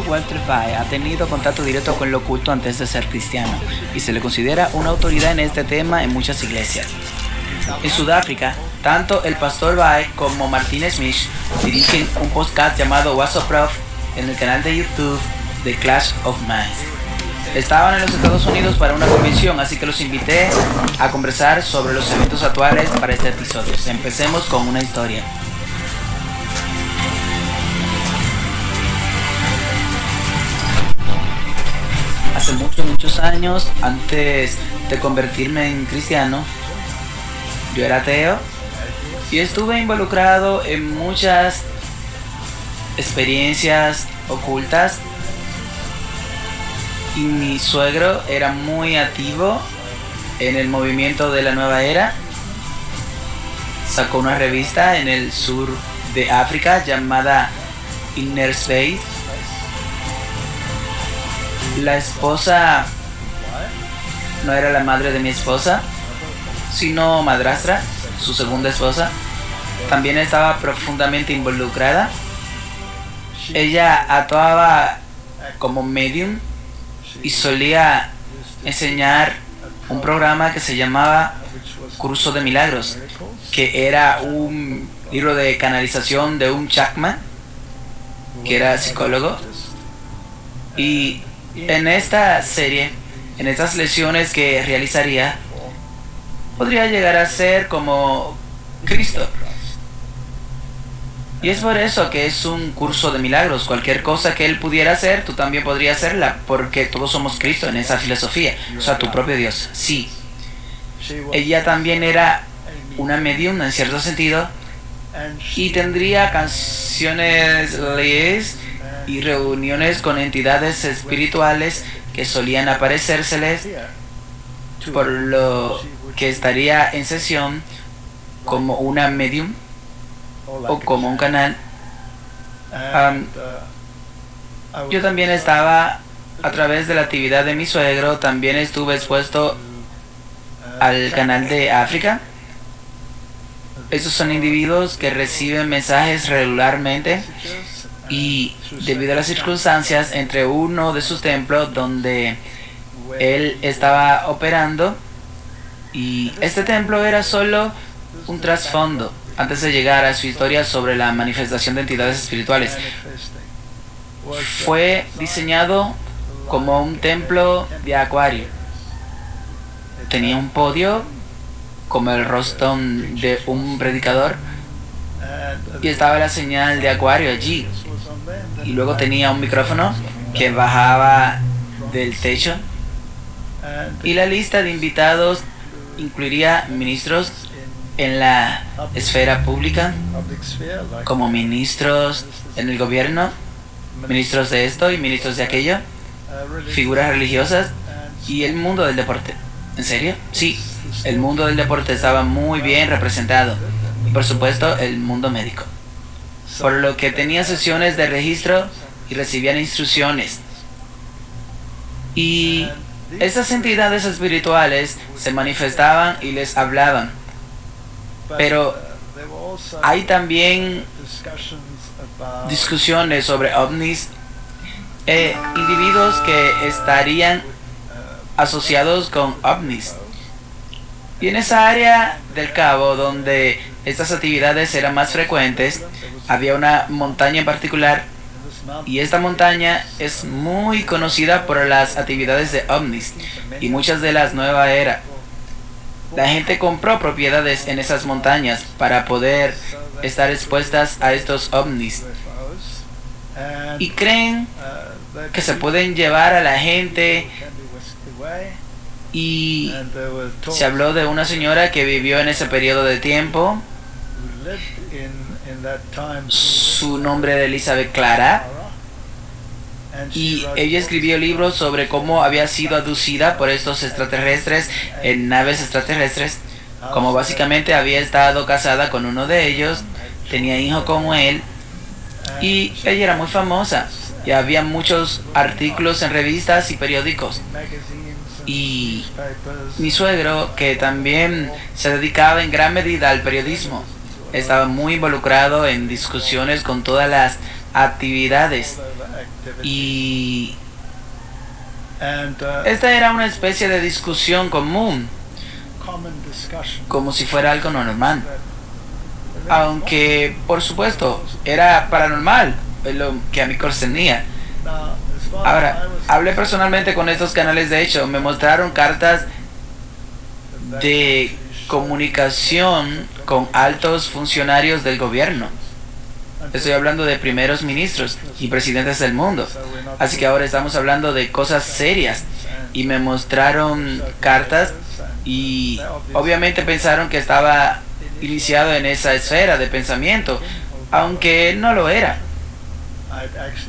Walter Bae ha tenido contacto directo con lo oculto antes de ser cristiano y se le considera una autoridad en este tema en muchas iglesias. En Sudáfrica, tanto el pastor Bae como Martin Smith dirigen un podcast llamado What's Up Prof en el canal de YouTube de Clash of Minds. Estaban en los Estados Unidos para una convención, así que los invité a conversar sobre los eventos actuales para este episodio. Empecemos con una historia. Hace muchos años, antes de convertirme en cristiano, yo era ateo y estuve involucrado en muchas experiencias ocultas. Y mi suegro era muy activo en el movimiento de la nueva era. Sacó una revista en el sur de África llamada Inner Space. La esposa no era la madre de mi esposa, sino madrastra, su segunda esposa. También estaba profundamente involucrada. Ella actuaba como medium y solía enseñar un programa que se llamaba Curso de Milagros, que era un libro de canalización de un Chakma, que era psicólogo. Y en esta serie, en estas lecciones que realizaría, podría llegar a ser como Cristo. Y es por eso que es un curso de milagros. Cualquier cosa que él pudiera hacer, tú también podrías hacerla, porque todos somos Cristo en esa filosofía. O sea, tu propio Dios. Sí. Ella también era una medium en cierto sentido y tendría canciones lees y reuniones con entidades espirituales que solían aparecérseles, por lo que estaría en sesión como una medium o como un canal. Yo también estaba, a través de la actividad de mi suegro, también estuve expuesto al canal de África. Esos son individuos que reciben mensajes regularmente y, debido a las circunstancias, entre uno de sus templos donde él estaba operando, y este templo era solo un trasfondo antes de llegar a su historia sobre la manifestación de entidades espirituales. Fue diseñado como un templo de acuario. Tenía un podio como el rostro de un predicador y estaba la señal de acuario allí. Y luego tenía un micrófono que bajaba del techo. Y la lista de invitados incluiría ministros en la esfera pública, como ministros en el gobierno, ministros de esto y ministros de aquello, figuras religiosas y el mundo del deporte. ¿En serio? Sí, el mundo del deporte estaba muy bien representado y, por supuesto, el mundo médico, por lo que tenía sesiones de registro y recibían instrucciones. Y estas entidades espirituales se manifestaban y les hablaban. Pero hay también discusiones sobre ovnis, individuos que estarían asociados con ovnis. Y en esa área del Cabo, donde estas actividades eran más frecuentes, había una montaña en particular, y esta montaña es muy conocida por las actividades de ovnis y muchas de las nueva era. La gente compró propiedades en esas montañas para poder estar expuestas a estos ovnis. Y creen que se pueden llevar a la gente. Y se habló de una señora que vivió en ese periodo de tiempo. Su nombre era Elizabeth Clara. Y ella escribió libros sobre cómo había sido aducida por estos extraterrestres en naves extraterrestres, como básicamente había estado casada con uno de ellos, tenía hijos como él, y ella era muy famosa, y había muchos artículos en revistas y periódicos. Y mi suegro, que también se dedicaba en gran medida al periodismo, estaba muy involucrado en discusiones con todas las actividades. Y esta era una especie de discusión común, como si fuera algo normal. Aunque, por supuesto, era paranormal lo que a mí concernía. Ahora, hablé personalmente con estos canales. De hecho, me mostraron cartas de comunicación con altos funcionarios del gobierno. Estoy hablando de primeros ministros y presidentes del mundo. Así que ahora estamos hablando de cosas serias. Y me mostraron cartas y obviamente pensaron que estaba iniciado en esa esfera de pensamiento, aunque no lo era.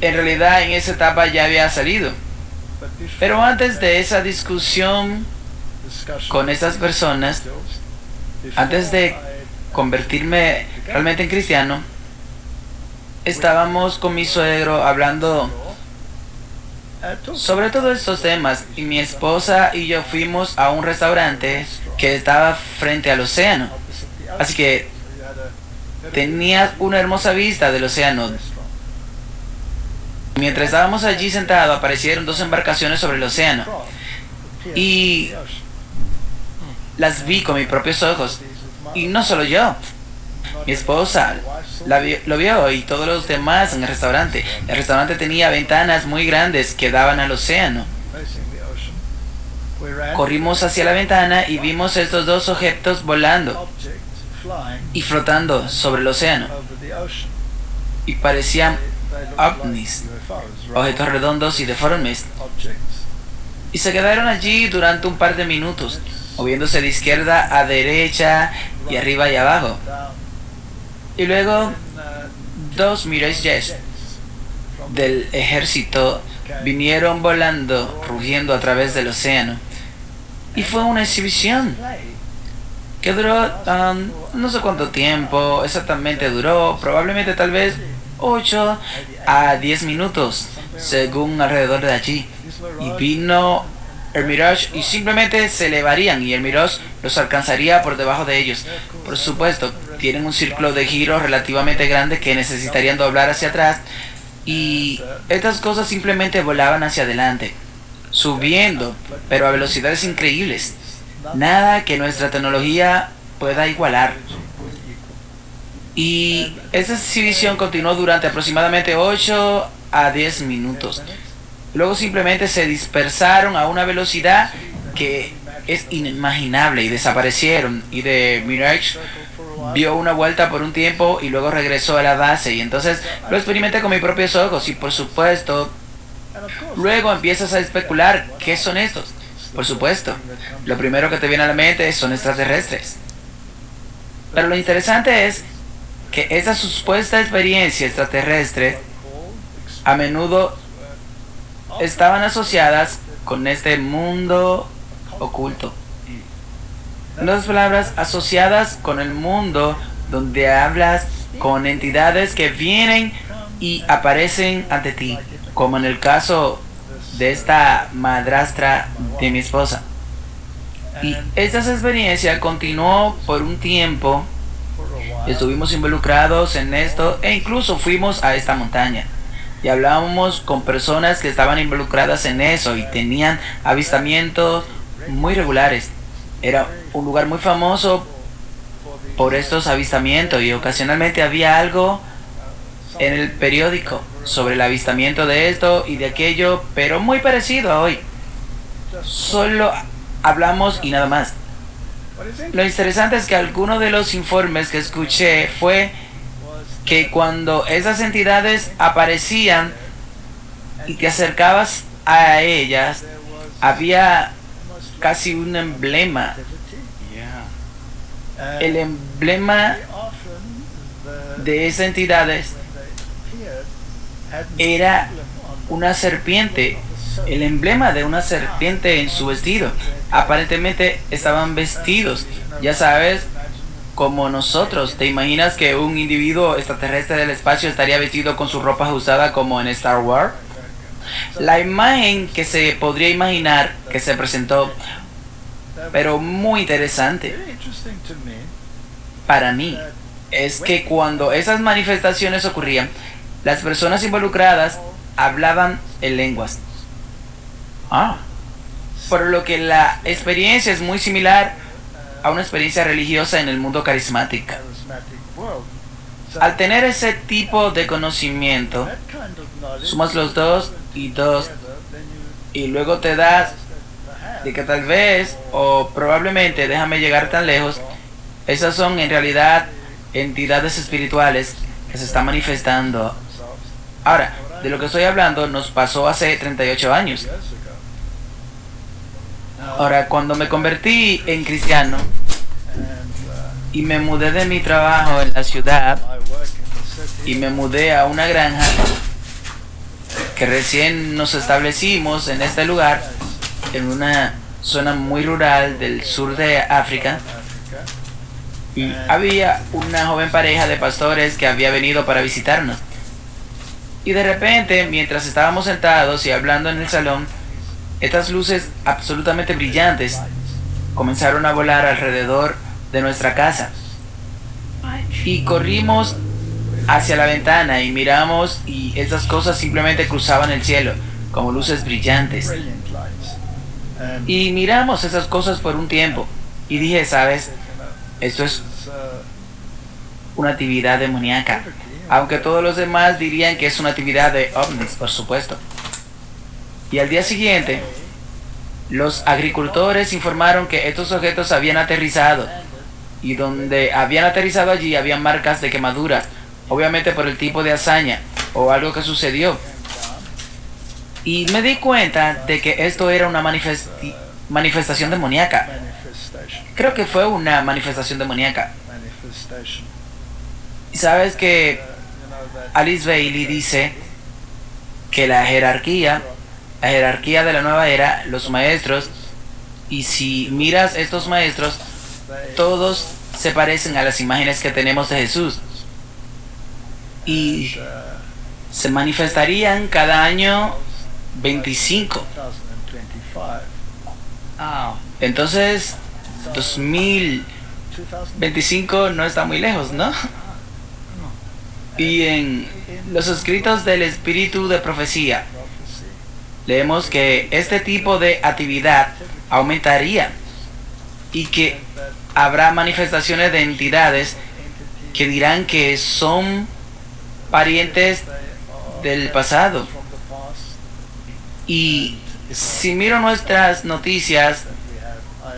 En realidad en esa etapa ya había salido. Pero antes de esa discusión con esas personas, antes de convertirme realmente en cristiano, estábamos con mi suegro hablando sobre todos estos temas, y mi esposa y yo fuimos a un restaurante que estaba frente al océano. Así que tenía una hermosa vista del océano. Mientras estábamos allí sentados, aparecieron dos embarcaciones sobre el océano y las vi con mis propios ojos. Y no solo yo, mi esposa lo vio, y todos los demás en el restaurante. El restaurante tenía ventanas muy grandes que daban al océano. Corrimos hacia la ventana y vimos estos dos objetos volando y flotando sobre el océano. Y parecían ovnis, objetos redondos y deformes. Y se quedaron allí durante un par de minutos, moviéndose de izquierda a derecha y arriba y abajo. Y luego dos Mirage Jets del ejército vinieron volando, rugiendo a través del océano. Y fue una exhibición que duró no sé cuánto tiempo exactamente duró, probablemente tal vez 8 a 10 minutos, según alrededor de allí. Y vino el Mirage y simplemente se elevarían y el Mirage los alcanzaría por debajo de ellos. Por supuesto, tienen un círculo de giro relativamente grande que necesitarían doblar hacia atrás, y estas cosas simplemente volaban hacia adelante, subiendo, pero a velocidades increíbles. Nada que nuestra tecnología pueda igualar. Y esta exhibición continuó durante aproximadamente 8 a 10 minutos. Luego simplemente se dispersaron a una velocidad que es inimaginable y desaparecieron. Y de Mirage dio una vuelta por un tiempo y luego regresó a la base. Y entonces lo experimenté con mis propios ojos. Y por supuesto, luego empiezas a especular, ¿qué son estos? Por supuesto, lo primero que te viene a la mente son extraterrestres. Pero lo interesante es que esa supuesta experiencia extraterrestre a menudo estaban asociadas con este mundo oculto. En otras palabras, asociadas con el mundo donde hablas con entidades que vienen y aparecen ante ti, como en el caso de esta madrastra de mi esposa. Y esta experiencia continuó por un tiempo. Estuvimos involucrados en esto e incluso fuimos a esta montaña y hablábamos con personas que estaban involucradas en eso y tenían avistamientos muy regulares. Era un lugar muy famoso por estos avistamientos, y ocasionalmente había algo en el periódico sobre el avistamiento de esto y de aquello, pero muy parecido a hoy. Solo hablamos y nada más. Lo interesante es que alguno de los informes que escuché fue que cuando esas entidades aparecían y te acercabas a ellas, había casi un emblema. El emblema de esas entidades era una serpiente, el emblema de una serpiente en su vestido. Aparentemente estaban vestidos, ya sabes, como nosotros. ¿Te imaginas que un individuo extraterrestre del espacio estaría vestido con su ropa ajustada como en Star Wars? La imagen que se podría imaginar que se presentó, pero muy interesante para mí, es que cuando esas manifestaciones ocurrían, Las personas involucradas hablaban en lenguas. Ah, Por lo que la experiencia es muy similar a una experiencia religiosa en el mundo carismático. Al tener ese tipo de conocimiento, sumas los dos y dos y luego te das de que tal vez o probablemente, déjame llegar tan lejos, esas son en realidad entidades espirituales que se están manifestando. Ahora, de lo que estoy hablando nos pasó hace 38 años. Ahora, cuando me convertí en cristiano y me mudé de mi trabajo en la ciudad y me mudé a una granja que recién nos establecimos en este lugar, en una zona muy rural del sur de África, y había una joven pareja de pastores que había venido para visitarnos. Y de repente, mientras estábamos sentados y hablando en el salón, estas luces absolutamente brillantes comenzaron a volar alrededor de nuestra casa. Y corrimos hacia la ventana y miramos y esas cosas simplemente cruzaban el cielo como luces brillantes. Y miramos esas cosas por un tiempo y dije, ¿sabes? Esto es una actividad demoníaca. Aunque todos los demás dirían que es una actividad de ovnis, por supuesto. Y al día siguiente, los agricultores informaron que estos objetos habían aterrizado. Y donde habían aterrizado allí había marcas de quemaduras, obviamente por el tipo de hazaña o algo que sucedió. Y me di cuenta de que esto era una manifestación demoníaca. Creo que fue una manifestación demoníaca. Y sabes que Alice Bailey dice que la jerarquía de la nueva era, los maestros, y si miras estos maestros, todos se parecen a las imágenes que tenemos de Jesús. Y se manifestarían cada año 25. Entonces, 2025 no está muy lejos, ¿no? Y en los escritos del espíritu de profecía, leemos que este tipo de actividad aumentaría y que habrá manifestaciones de entidades que dirán que son parientes del pasado. Y si miro nuestras noticias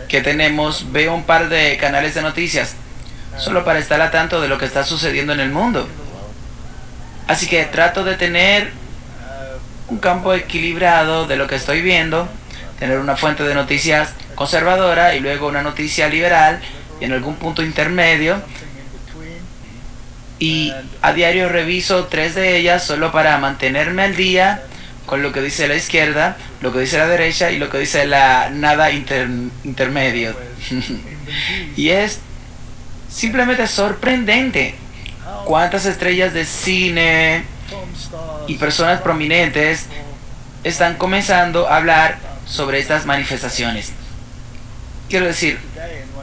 que tenemos, veo un par de canales de noticias solo para estar al tanto de lo que está sucediendo en el mundo. Así que trato de tener un campo equilibrado de lo que estoy viendo, tener una fuente de noticias conservadora y luego una noticia liberal y en algún punto intermedio. Y a diario reviso 3 de ellas solo para mantenerme al día con lo que dice la izquierda, lo que dice la derecha y lo que dice la nada intermedio. Y es simplemente sorprendente cuántas estrellas de cine y personas prominentes están comenzando a hablar sobre estas manifestaciones. Quiero decir,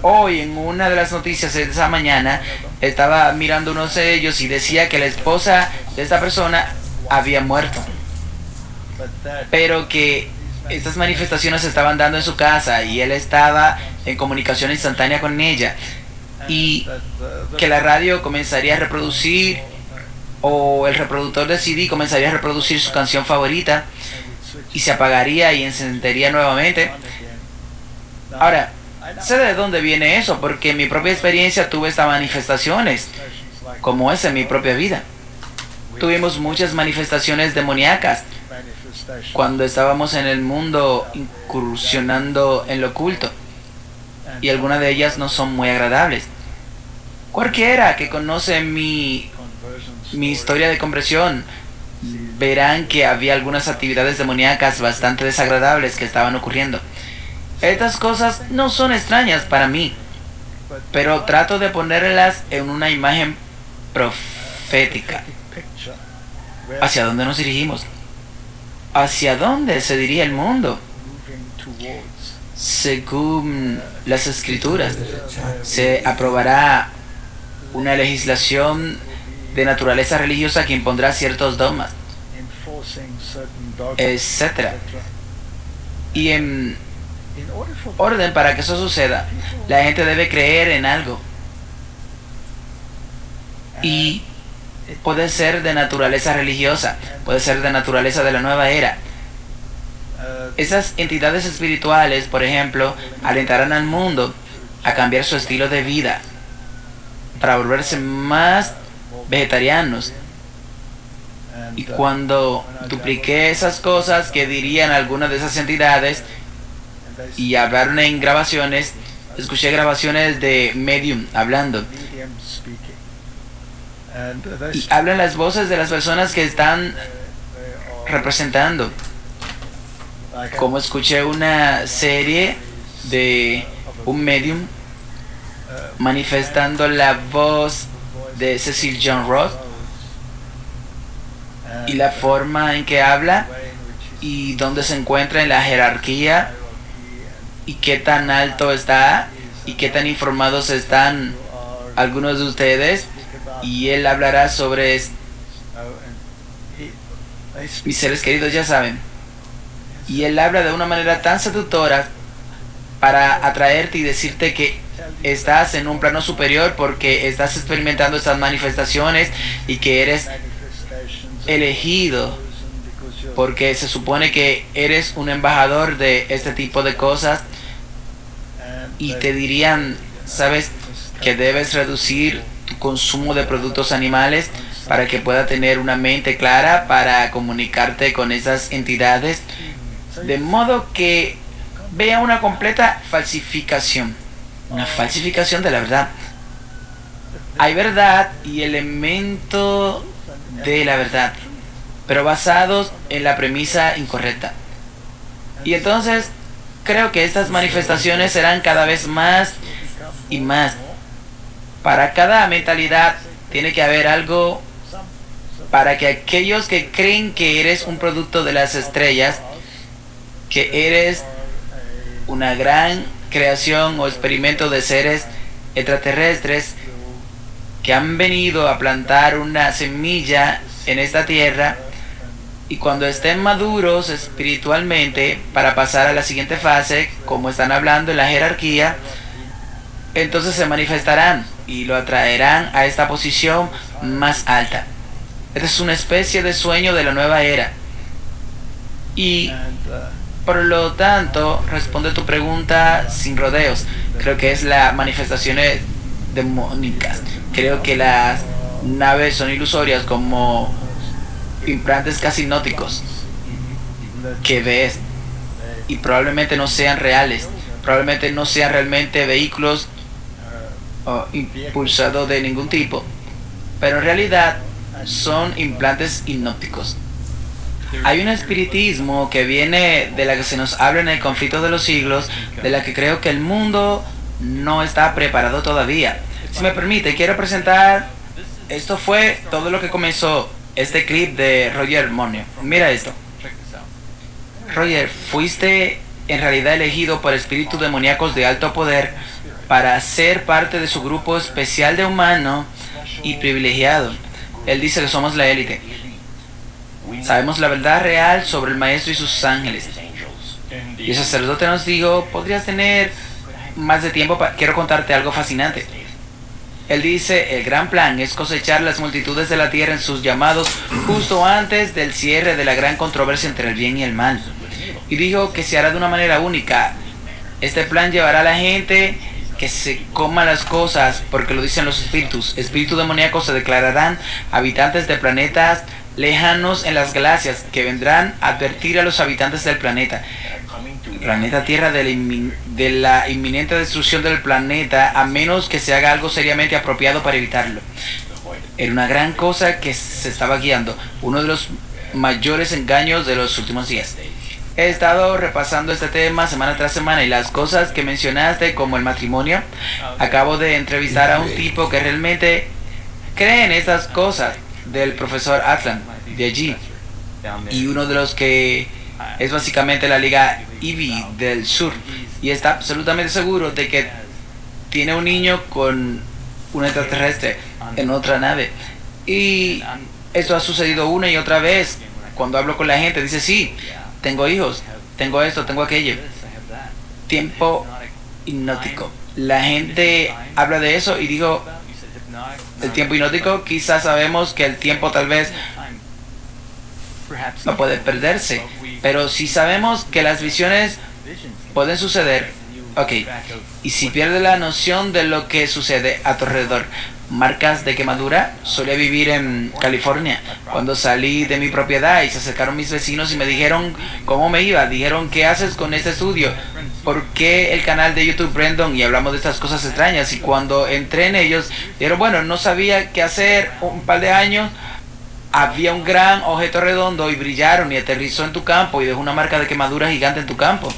hoy en una de las noticias de esa mañana estaba mirando uno de ellos y decía que la esposa de esta persona había muerto, pero que estas manifestaciones se estaban dando en su casa y él estaba en comunicación instantánea con ella, y que la radio comenzaría a reproducir, o el reproductor de CD comenzaría a reproducir su canción favorita y se apagaría y encendería nuevamente. Ahora, sé de dónde viene eso, porque en mi propia experiencia tuve estas manifestaciones, como es en mi propia vida. Tuvimos muchas manifestaciones demoníacas cuando estábamos en el mundo incursionando en lo oculto, y algunas de ellas no son muy agradables. Cualquiera que conoce mi historia de conversión verán que había algunas actividades demoníacas bastante desagradables que estaban ocurriendo. Estas cosas no son extrañas para mí, pero trato de ponerlas en una imagen profética. ¿Hacia dónde nos dirigimos? ¿Hacia dónde se dirige el mundo? Según las escrituras, se aprobará una legislación de naturaleza religiosa que impondrá ciertos dogmas, etc. Y en orden para que eso suceda, la gente debe creer en algo. Y puede ser de naturaleza religiosa, puede ser de naturaleza de la nueva era. Esas entidades espirituales, por ejemplo, alentarán al mundo a cambiar su estilo de vida para volverse más vegetarianos. Y cuando dupliqué esas cosas que dirían algunas de esas entidades y hablaron en grabaciones, escuché grabaciones de Medium hablando. Y hablan las voces de las personas que están representando. Como escuché una serie de un medium manifestando la voz de Cecil John Roth y la forma en que habla y dónde se encuentra en la jerarquía y qué tan alto está y qué tan informados están algunos de ustedes, y él hablará sobre mis seres queridos, ya saben. Y él habla de una manera tan seductora para atraerte y decirte que estás en un plano superior porque estás experimentando estas manifestaciones y que eres elegido porque se supone que eres un embajador de este tipo de cosas. Y te dirían, sabes, que debes reducir tu consumo de productos animales para que pueda tener una mente clara para comunicarte con esas entidades, de modo que vea una completa falsificación, una falsificación de la verdad. Hay verdad y elemento de la verdad, pero basados en la premisa incorrecta. Y entonces creo que estas manifestaciones serán cada vez más y más. Para cada mentalidad tiene que haber algo para que aquellos que creen que eres un producto de las estrellas, que eres una gran creación o experimento de seres extraterrestres que han venido a plantar una semilla en esta tierra, y cuando estén maduros espiritualmente para pasar a la siguiente fase, como están hablando en la jerarquía, entonces se manifestarán y lo atraerán a esta posición más alta. Esta es una especie de sueño de la nueva era. Y por lo tanto, responde tu pregunta sin rodeos. Creo que es las manifestaciones demónicas. Creo que las naves son ilusorias, como implantes casi hipnóticos que ves, y probablemente no sean reales, probablemente no sean realmente vehículos impulsados de ningún tipo, pero en realidad son implantes hipnóticos. Hay un espiritismo que viene de la que se nos habla en el conflicto de los siglos, de la que creo que el mundo no está preparado todavía. Si me permite, quiero presentar, esto fue todo lo que comenzó este clip de Roger Monio. Mira esto. Roger, fuiste en realidad elegido por espíritus demoníacos de alto poder para ser parte de su grupo especial de humano y privilegiado. Él dice que somos la élite. Sabemos la verdad real sobre el maestro y sus ángeles. Y el sacerdote nos dijo, podrías tener más de tiempo quiero contarte algo fascinante. Él dice, el gran plan es cosechar las multitudes de la tierra en sus llamados justo antes del cierre de la gran controversia entre el bien y el mal. Y dijo que se hará de una manera única. Este plan llevará a la gente que se coma las cosas, porque lo dicen los espíritus. Espíritus demoníacos se declararán habitantes de planetas lejanos en las galaxias, que vendrán a advertir a los habitantes del planeta Tierra de la inminente destrucción del planeta, a menos que se haga algo seriamente apropiado para evitarlo. Era una gran cosa que se estaba guiando, uno de los mayores engaños de los últimos días. He estado repasando este tema semana tras semana, y las cosas que mencionaste, como el matrimonio, acabo de entrevistar a un tipo que realmente cree en estas cosas, del profesor Atlan, de allí, y uno de los que es básicamente la Liga Ivy del Sur, y está absolutamente seguro de que tiene un niño con un extraterrestre en otra nave. Y esto ha sucedido una y otra vez. Cuando hablo con la gente, dice, sí, tengo hijos, tengo esto, tengo aquello. Tiempo hipnótico. La gente habla de eso y digo, el tiempo hipnótico, quizás sabemos que el tiempo tal vez no puede perderse, pero si sabemos que las visiones pueden suceder, ok, y si pierdes la noción de lo que sucede a tu alrededor. Marcas de quemadura. Solía vivir en California. Cuando salí de mi propiedad y se acercaron mis vecinos y me dijeron cómo me iba. Dijeron, ¿qué haces con este estudio? ¿Por qué el canal de YouTube Brandon? Y hablamos de estas cosas extrañas. Y cuando entré en ellos, dijeron, bueno, no sabía qué hacer. Un par de años había un gran objeto redondo y brillaron y aterrizó en tu campo y dejó una marca de quemadura gigante en tu campo.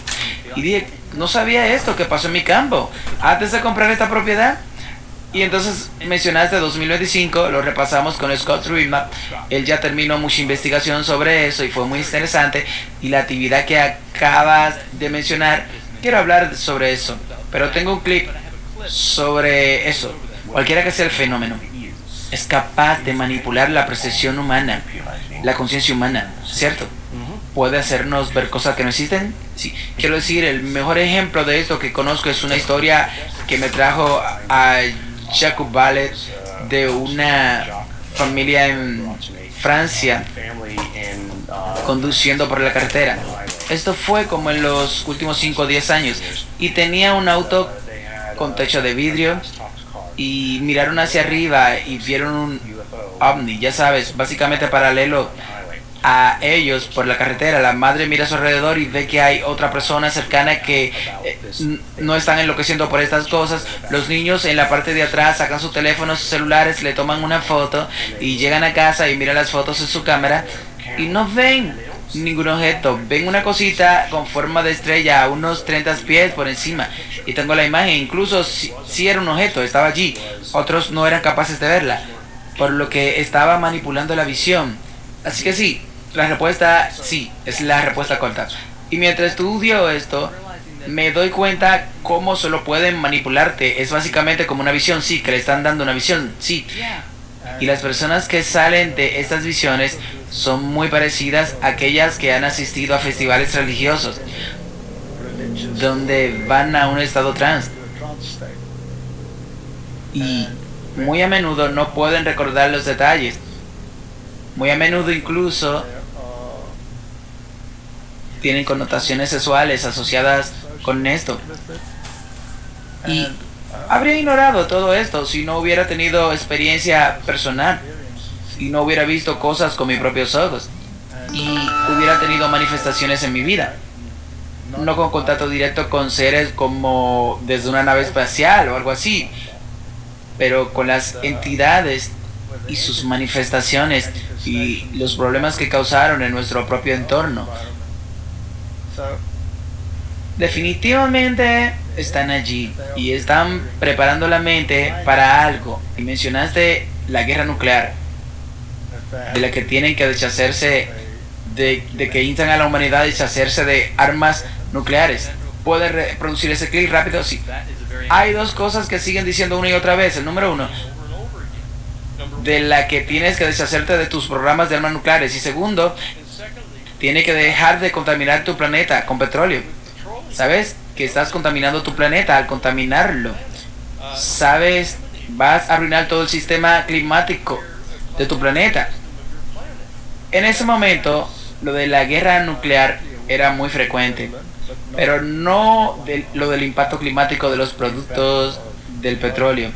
Y dije, no sabía esto que pasó en mi campo antes de comprar esta propiedad. Y entonces mencionaste 2025, lo repasamos con Scott Rudman. Él ya terminó mucha investigación sobre eso y fue muy interesante. Y la actividad que acabas de mencionar, quiero hablar sobre eso. Pero tengo un clip sobre eso. Cualquiera que sea el fenómeno, es capaz de manipular la percepción humana, la conciencia humana, ¿cierto? ¿Puede hacernos ver cosas que no existen? Sí. Quiero decir, el mejor ejemplo de esto que conozco es una historia que me trajo a Jacob Ballet de una familia en Francia conduciendo por la carretera. Esto fue como en los últimos 5 o 10 años y tenía un auto con techo de vidrio y miraron hacia arriba y vieron un ovni, ya sabes, básicamente paralelo a ellos por la carretera. La madre mira a su alrededor y ve que hay otra persona cercana que no están enloqueciendo por estas cosas. Los niños en la parte de atrás sacan sus teléfonos, sus celulares, le toman una foto y llegan a casa y miran las fotos en su cámara y no ven ningún objeto. Ven una cosita con forma de estrella a unos 30 pies por encima. Y tengo la imagen, incluso si era un objeto, estaba allí. Otros no eran capaces de verla, por lo que estaba manipulando la visión. Así que sí, la respuesta sí, es la respuesta corta. Y mientras estudio esto, me doy cuenta cómo solo pueden manipularte. Es básicamente como una visión, sí, que le están dando una visión, sí. Y las personas que salen de estas visiones son muy parecidas a aquellas que han asistido a festivales religiosos, donde van a un estado trance. Y muy a menudo no pueden recordar los detalles. Muy a menudo incluso tienen connotaciones sexuales asociadas con esto. Y habría ignorado todo esto si no hubiera tenido experiencia personal y no hubiera visto cosas con mis propios ojos y hubiera tenido manifestaciones en mi vida. No con contacto directo con seres como desde una nave espacial o algo así, pero con las entidades y sus manifestaciones y los problemas que causaron en nuestro propio entorno. Definitivamente están allí y están preparando la mente para algo. Y mencionaste la guerra nuclear, de la que tienen que deshacerse, de que instan a la humanidad a deshacerse de armas nucleares. ¿Puedes reproducir ese clip rápido? Sí. Hay dos cosas que siguen diciendo una y otra vez. El número uno, de la que tienes que deshacerte de tus programas de armas nucleares. Y segundo, tienes que dejar de contaminar tu planeta con petróleo. ¿Sabes que estás contaminando tu planeta al contaminarlo? ¿Sabes? Vas a arruinar todo el sistema climático de tu planeta. En ese momento, lo de la guerra nuclear era muy frecuente, pero no lo del impacto climático de los productos del petróleo.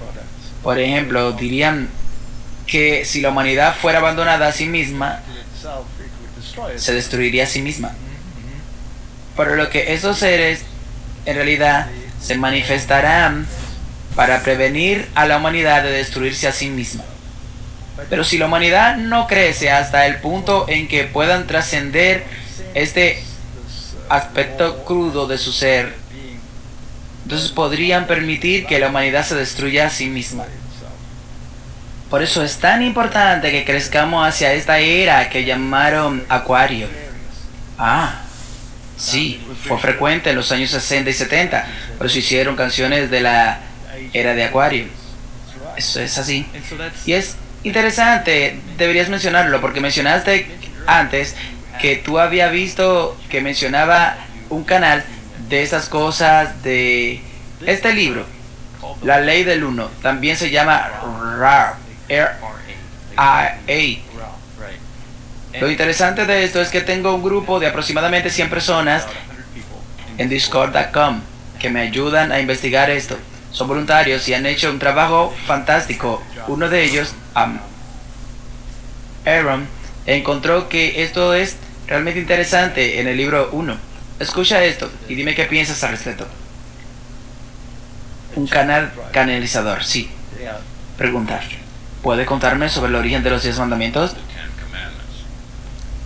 Por ejemplo, dirían que si la humanidad fuera abandonada a sí misma, se destruiría a sí misma. Por lo que esos seres en realidad se manifestarán para prevenir a la humanidad de destruirse a sí misma. Pero si la humanidad no crece hasta el punto en que puedan trascender este aspecto crudo de su ser, entonces podrían permitir que la humanidad se destruya a sí misma. Por eso es tan importante que crezcamos hacia esta era que llamaron Acuario. Sí, fue frecuente en los años 60 y 70, por eso hicieron canciones de la era de Acuario. Eso es así. Y es Interesante, deberías mencionarlo porque mencionaste antes que tú habías visto que mencionaba un canal de esas cosas de este libro, La Ley del Uno. También se llama RAR, R-A-A. Lo interesante de esto es que tengo un grupo de aproximadamente 100 personas en discord.com que me ayudan a investigar esto. Son voluntarios y han hecho un trabajo fantástico. Uno de ellos, Aaron, encontró que esto es realmente interesante en el libro 1. Escucha esto y dime qué piensas al respecto. Un canal canalizador, sí. Pregunta, ¿puede contarme sobre el origen de los 10 mandamientos?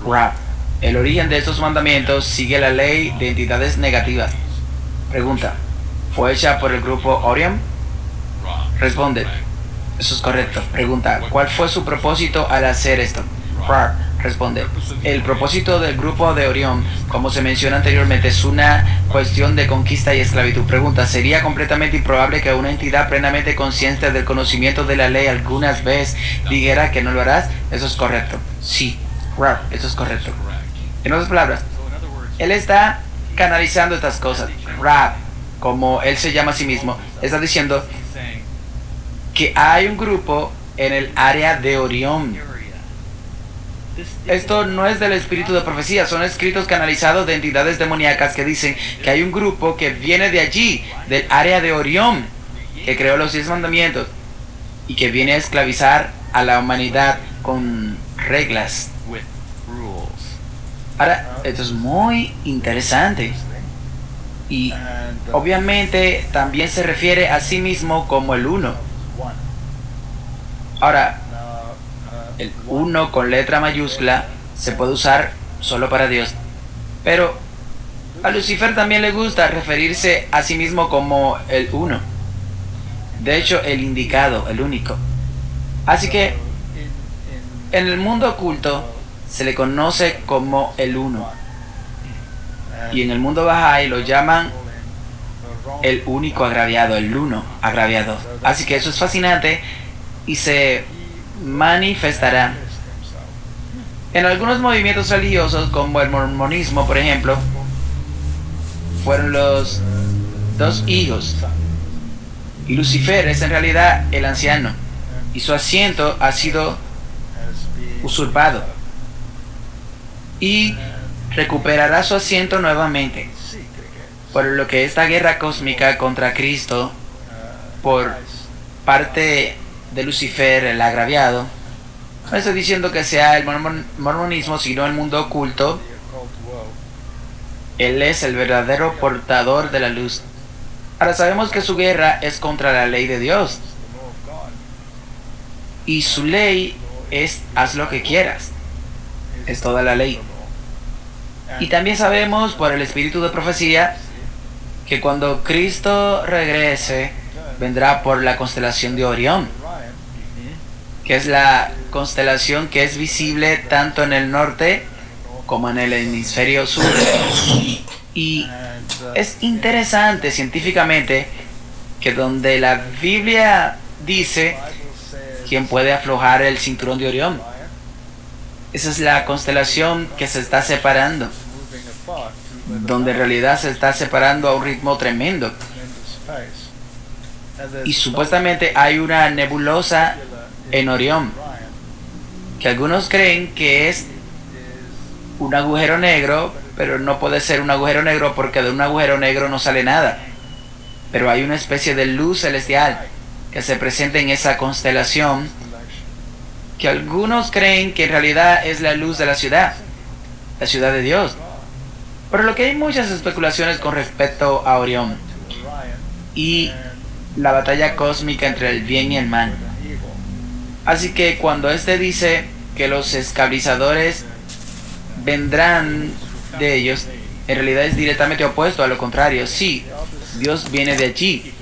Rap. El origen de estos mandamientos sigue la ley de entidades negativas. Pregunta, ¿fue hecha por el grupo Orion? Responde, eso es correcto. Pregunta, ¿cuál fue su propósito al hacer esto? Rap. Responde, el propósito del grupo de Orión, como se menciona anteriormente, es una cuestión de conquista y esclavitud. Pregunta, ¿sería completamente improbable que una entidad plenamente consciente del conocimiento de la ley algunas veces dijera que no lo harás? Eso es correcto. Sí, Rap, eso es correcto. En otras palabras, él está canalizando estas cosas. Rap, como él se llama a sí mismo, está diciendo que hay un grupo en el área de Orión. Esto no es del espíritu de profecía, son escritos canalizados de entidades demoníacas que dicen que hay un grupo que viene de allí, del área de Orión, que creó los 10 mandamientos y que viene a esclavizar a la humanidad con reglas. Ahora, esto es muy interesante y obviamente también se refiere a sí mismo como el uno. Ahora, el 1 con letra mayúscula se puede usar solo para Dios. Pero a Lucifer también le gusta referirse a sí mismo como el 1. De hecho, el indicado, el único. Así que en el mundo oculto se le conoce como el 1. Y en el mundo Bahá'í lo llaman el único agraviado, el 1 agraviado. Así que eso es fascinante y se manifestará en algunos movimientos religiosos como el mormonismo, por ejemplo. Fueron los 2 hijos y Lucifer es en realidad el anciano y su asiento ha sido usurpado y recuperará su asiento nuevamente, por lo que esta guerra cósmica contra Cristo por parte de Lucifer, el agraviado, no estoy diciendo que sea el mormonismo, sino el mundo oculto. Él es el verdadero portador de la luz. Ahora sabemos que su guerra es contra la ley de Dios. Y su ley es haz lo que quieras. Es toda la ley. Y también sabemos por el espíritu de profecía que cuando Cristo regrese, vendrá por la constelación de Orión, que es la constelación que es visible tanto en el norte como en el hemisferio sur. Y es interesante científicamente que donde la Biblia dice quién puede aflojar el cinturón de Orión, esa es la constelación que se está separando, donde en realidad se está separando a un ritmo tremendo. Y supuestamente hay una nebulosa en Orión, que algunos creen que es un agujero negro, pero no puede ser un agujero negro porque de un agujero negro no sale nada. Pero hay una especie de luz celestial que se presenta en esa constelación, que algunos creen que en realidad es la luz de la ciudad de Dios. Por lo que hay muchas especulaciones con respecto a Orión y la batalla cósmica entre el bien y el mal. Así que cuando este dice que los esclavizadores vendrán de ellos, en realidad es directamente opuesto a lo contrario. Sí, Dios viene de allí.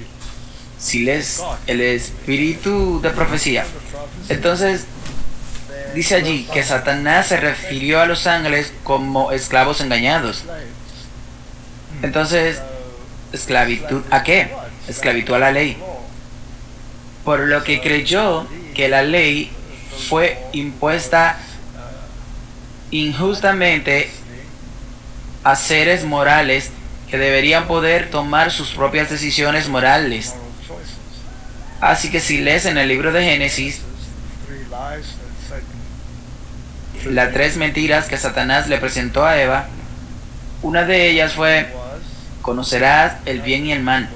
Si es el espíritu de profecía. Entonces, dice allí que Satanás se refirió a los ángeles como esclavos engañados. Entonces, ¿esclavitud a qué? Esclavitud a la ley. Por lo que creyó que la ley fue impuesta injustamente a seres morales que deberían poder tomar sus propias decisiones morales. Así que si lees en el libro de Génesis, las 3 mentiras que Satanás le presentó a Eva, una de ellas fue: conocerás el bien y el mal.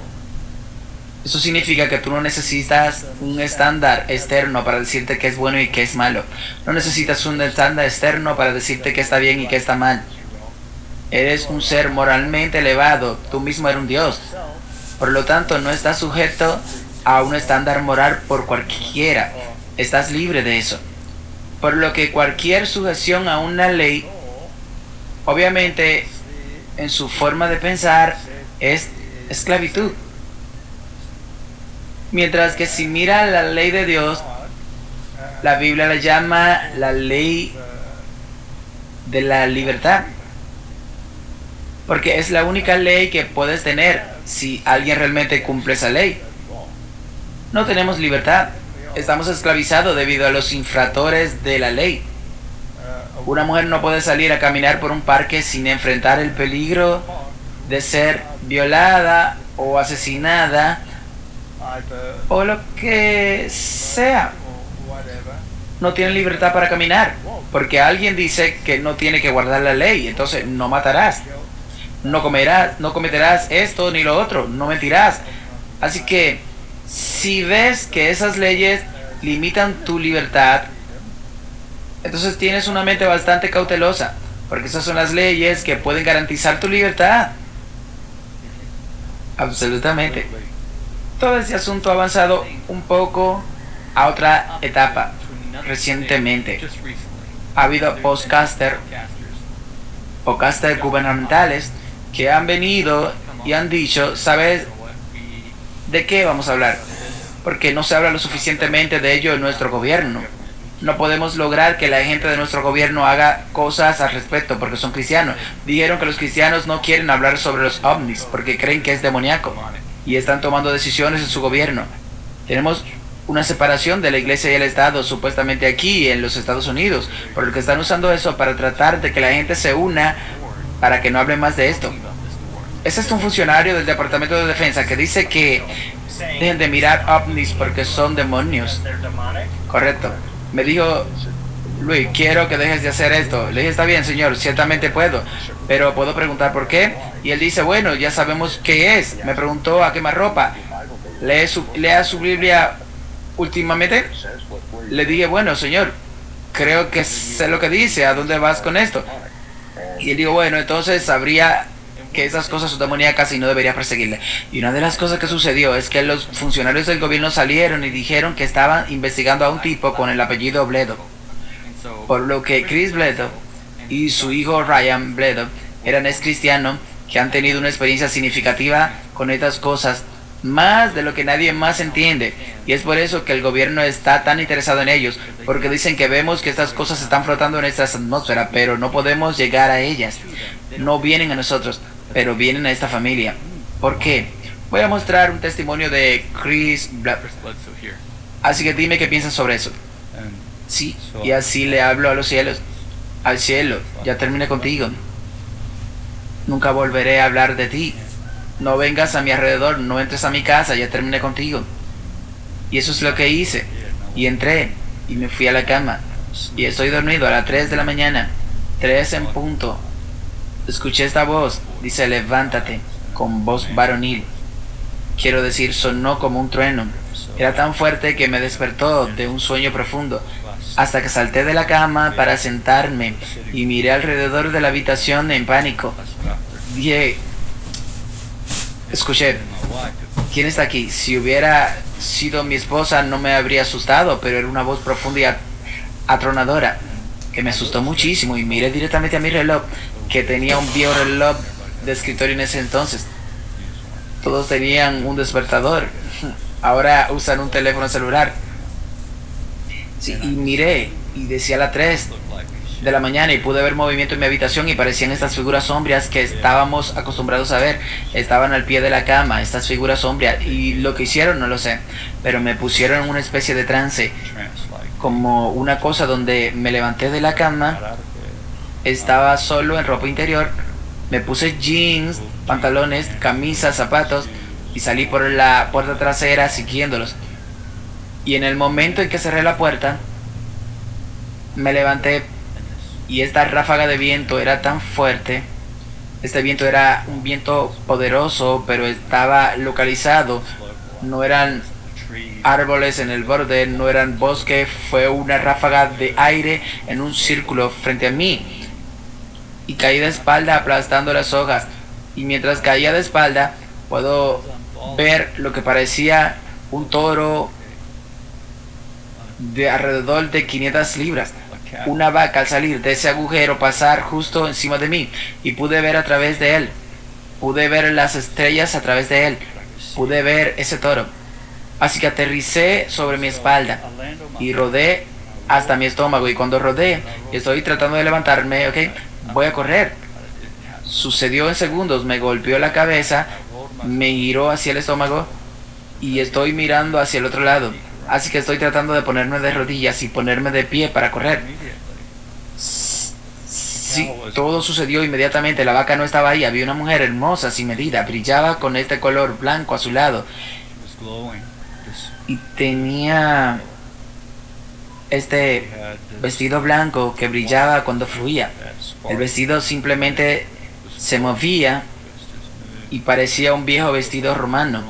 Eso significa que tú no necesitas un estándar externo para decirte qué es bueno y qué es malo. No necesitas un estándar externo para decirte qué está bien y qué está mal. Eres un ser moralmente elevado, tú mismo eres un Dios. Por lo tanto, no estás sujeto a un estándar moral por cualquiera. Estás libre de eso. Por lo que cualquier sujeción a una ley, obviamente, en su forma de pensar, es esclavitud. Mientras que si mira la ley de Dios, la Biblia la llama la ley de la libertad. Porque es la única ley que puedes tener si alguien realmente cumple esa ley. No tenemos libertad. Estamos esclavizados debido a los infractores de la ley. Una mujer no puede salir a caminar por un parque sin enfrentar el peligro de ser violada o asesinada o lo que sea. No tiene libertad para caminar porque alguien dice que no tiene que guardar la ley. Entonces no matarás, no comerás, no cometerás esto ni lo otro, no mentirás. Así que si ves que esas leyes limitan tu libertad, entonces tienes una mente bastante cautelosa, porque esas son las leyes que pueden garantizar tu libertad. Absolutamente. Todo este asunto ha avanzado un poco a otra etapa. Recientemente ha habido podcasters gubernamentales que han venido y han dicho: ¿sabes de qué vamos a hablar? Porque no se habla lo suficientemente de ello en nuestro gobierno. No podemos lograr que la gente de nuestro gobierno haga cosas al respecto porque son cristianos. Dijeron que los cristianos no quieren hablar sobre los ovnis porque creen que es demoníaco y están tomando decisiones en su gobierno. Tenemos una separación de la iglesia y el Estado supuestamente aquí en los Estados Unidos, por lo que están usando eso para tratar de que la gente se una para que no hable más de esto. Ese es un funcionario del Departamento de Defensa que dice que dejen de mirar ovnis porque son demonios. Correcto. Me dijo: Luis, quiero que dejes de hacer esto. Le dije: está bien, señor, ciertamente puedo, pero ¿puedo preguntar por qué? Y él dice: bueno, ya sabemos qué es. Me preguntó a quemarropa. ¿Lea su Biblia últimamente? Le dije: bueno, señor, creo que sé lo que dice. ¿A dónde vas con esto? Y él dijo: bueno, entonces sabría que esas cosas son demoníacas y no debería perseguirle. Y una de las cosas que sucedió es que los funcionarios del gobierno salieron y dijeron que estaban investigando a un tipo con el apellido Bledo. Por lo que Chris Bledo y su hijo Ryan Bledo eran ex cristianos que han tenido una experiencia significativa con estas cosas, más de lo que nadie más entiende. Y es por eso que el gobierno está tan interesado en ellos, porque dicen que vemos que estas cosas están flotando en nuestra atmósfera, pero no podemos llegar a ellas. No vienen a nosotros, pero vienen a esta familia. ¿Por qué? Voy a mostrar un testimonio de Chris Bledo. Así que dime qué piensas sobre eso. Sí, y así le hablo a los cielos. Al cielo: ya terminé contigo. Nunca volveré a hablar de ti. No vengas a mi alrededor, no entres a mi casa, ya terminé contigo. Y eso es lo que hice. Y entré y me fui a la cama. Y estoy dormido a las 3 de la mañana. 3 en punto. Escuché esta voz. Dice: levántate, con voz varonil. Quiero decir, sonó como un trueno. Era tan fuerte que me despertó de un sueño profundo. Hasta que salté de la cama para sentarme y miré alrededor de la habitación en pánico. Dije: escuché, ¿quién está aquí? Si hubiera sido mi esposa no me habría asustado, pero era una voz profunda y atronadora que me asustó muchísimo, y miré directamente a mi reloj, que tenía un viejo reloj de escritorio en ese entonces. Todos tenían un despertador. Ahora usan un teléfono celular. Sí, y miré y decía las 3 de la mañana y pude ver movimiento en mi habitación y parecían estas figuras sombrías que estábamos acostumbrados a ver. Estaban al pie de la cama, estas figuras sombrías, y lo que hicieron no lo sé, pero me pusieron en una especie de trance como una cosa donde me levanté de la cama, parar estaba solo en ropa interior, me puse jeans, pantalones, camisas, zapatos y salí por la puerta trasera siguiéndolos. Y en el momento en que cerré la puerta, me levanté y esta ráfaga de viento era tan fuerte. Este viento era un viento poderoso, pero estaba localizado. No eran árboles en el borde, no eran bosque, fue una ráfaga de aire en un círculo frente a mí. Y caí de espalda aplastando las hojas. Y mientras caía de espalda, puedo ver lo que parecía un toro de alrededor de 500 libras. Una vaca al salir de ese agujero pasar justo encima de mí y pude ver a través de él. Pude ver las estrellas a través de él. Pude ver ese toro. Así que aterricé sobre mi espalda y rodé hasta mi estómago. Y cuando rodé, estoy tratando de levantarme, ok, voy a correr. Sucedió en segundos, me golpeó la cabeza, me giró hacia el estómago y estoy mirando hacia el otro lado. Así que estoy tratando de ponerme de rodillas y ponerme de pie para correr. Sí, todo sucedió inmediatamente. La vaca no estaba ahí. Había una mujer hermosa, sin medida. Brillaba con este color blanco a su lado. Y tenía este vestido blanco que brillaba cuando fluía. El vestido simplemente se movía y parecía un viejo vestido romano.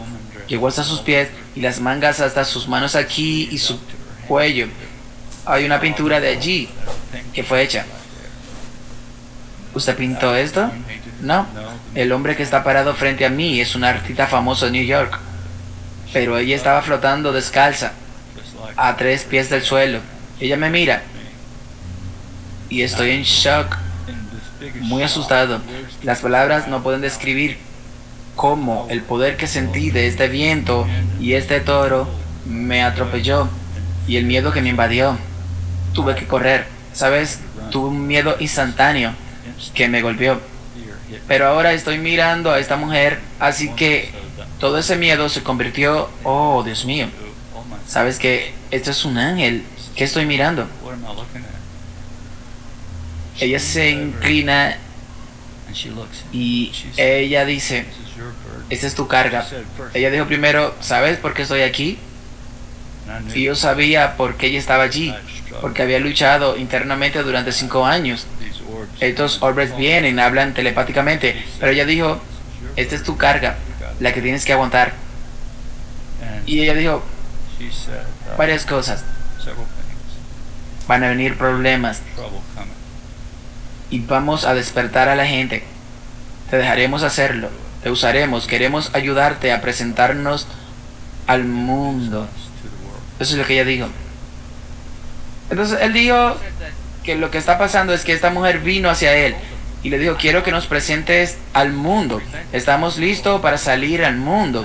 Llegó hasta sus pies y las mangas hasta sus manos aquí y su cuello. Hay una pintura de allí que fue hecha. ¿Usted pintó esto? No. El hombre que está parado frente a mí es un artista famoso de New York. Pero ella estaba flotando descalza, a 3 pies del suelo. Ella me mira y estoy en shock, muy asustado. Las palabras no pueden describir cómo el poder que sentí de este viento y este toro me atropelló y el miedo que me invadió. Tuve que correr, ¿sabes? Tuve un miedo instantáneo que me golpeó. Pero ahora estoy mirando a esta mujer, así que todo ese miedo se convirtió, oh Dios mío, ¿sabes que esto es un ángel? ¿Qué estoy mirando? Ella se inclina y ella dice, esta es tu carga. Ella dijo primero, ¿sabes por qué estoy aquí? Y yo sabía por qué ella estaba allí, porque había luchado internamente durante 5 años. Estos hombres vienen, hablan telepáticamente, pero ella dijo, esta es tu carga, la que tienes que aguantar. Y ella dijo varias cosas. Van a venir problemas y vamos a despertar a la gente. Te dejaremos hacerlo, te usaremos, queremos ayudarte a presentarnos al mundo. Eso es lo que ella dijo. Entonces él dijo que lo que está pasando es que esta mujer vino hacia él y le dijo, quiero que nos presentes al mundo. Estamos listos para salir al mundo.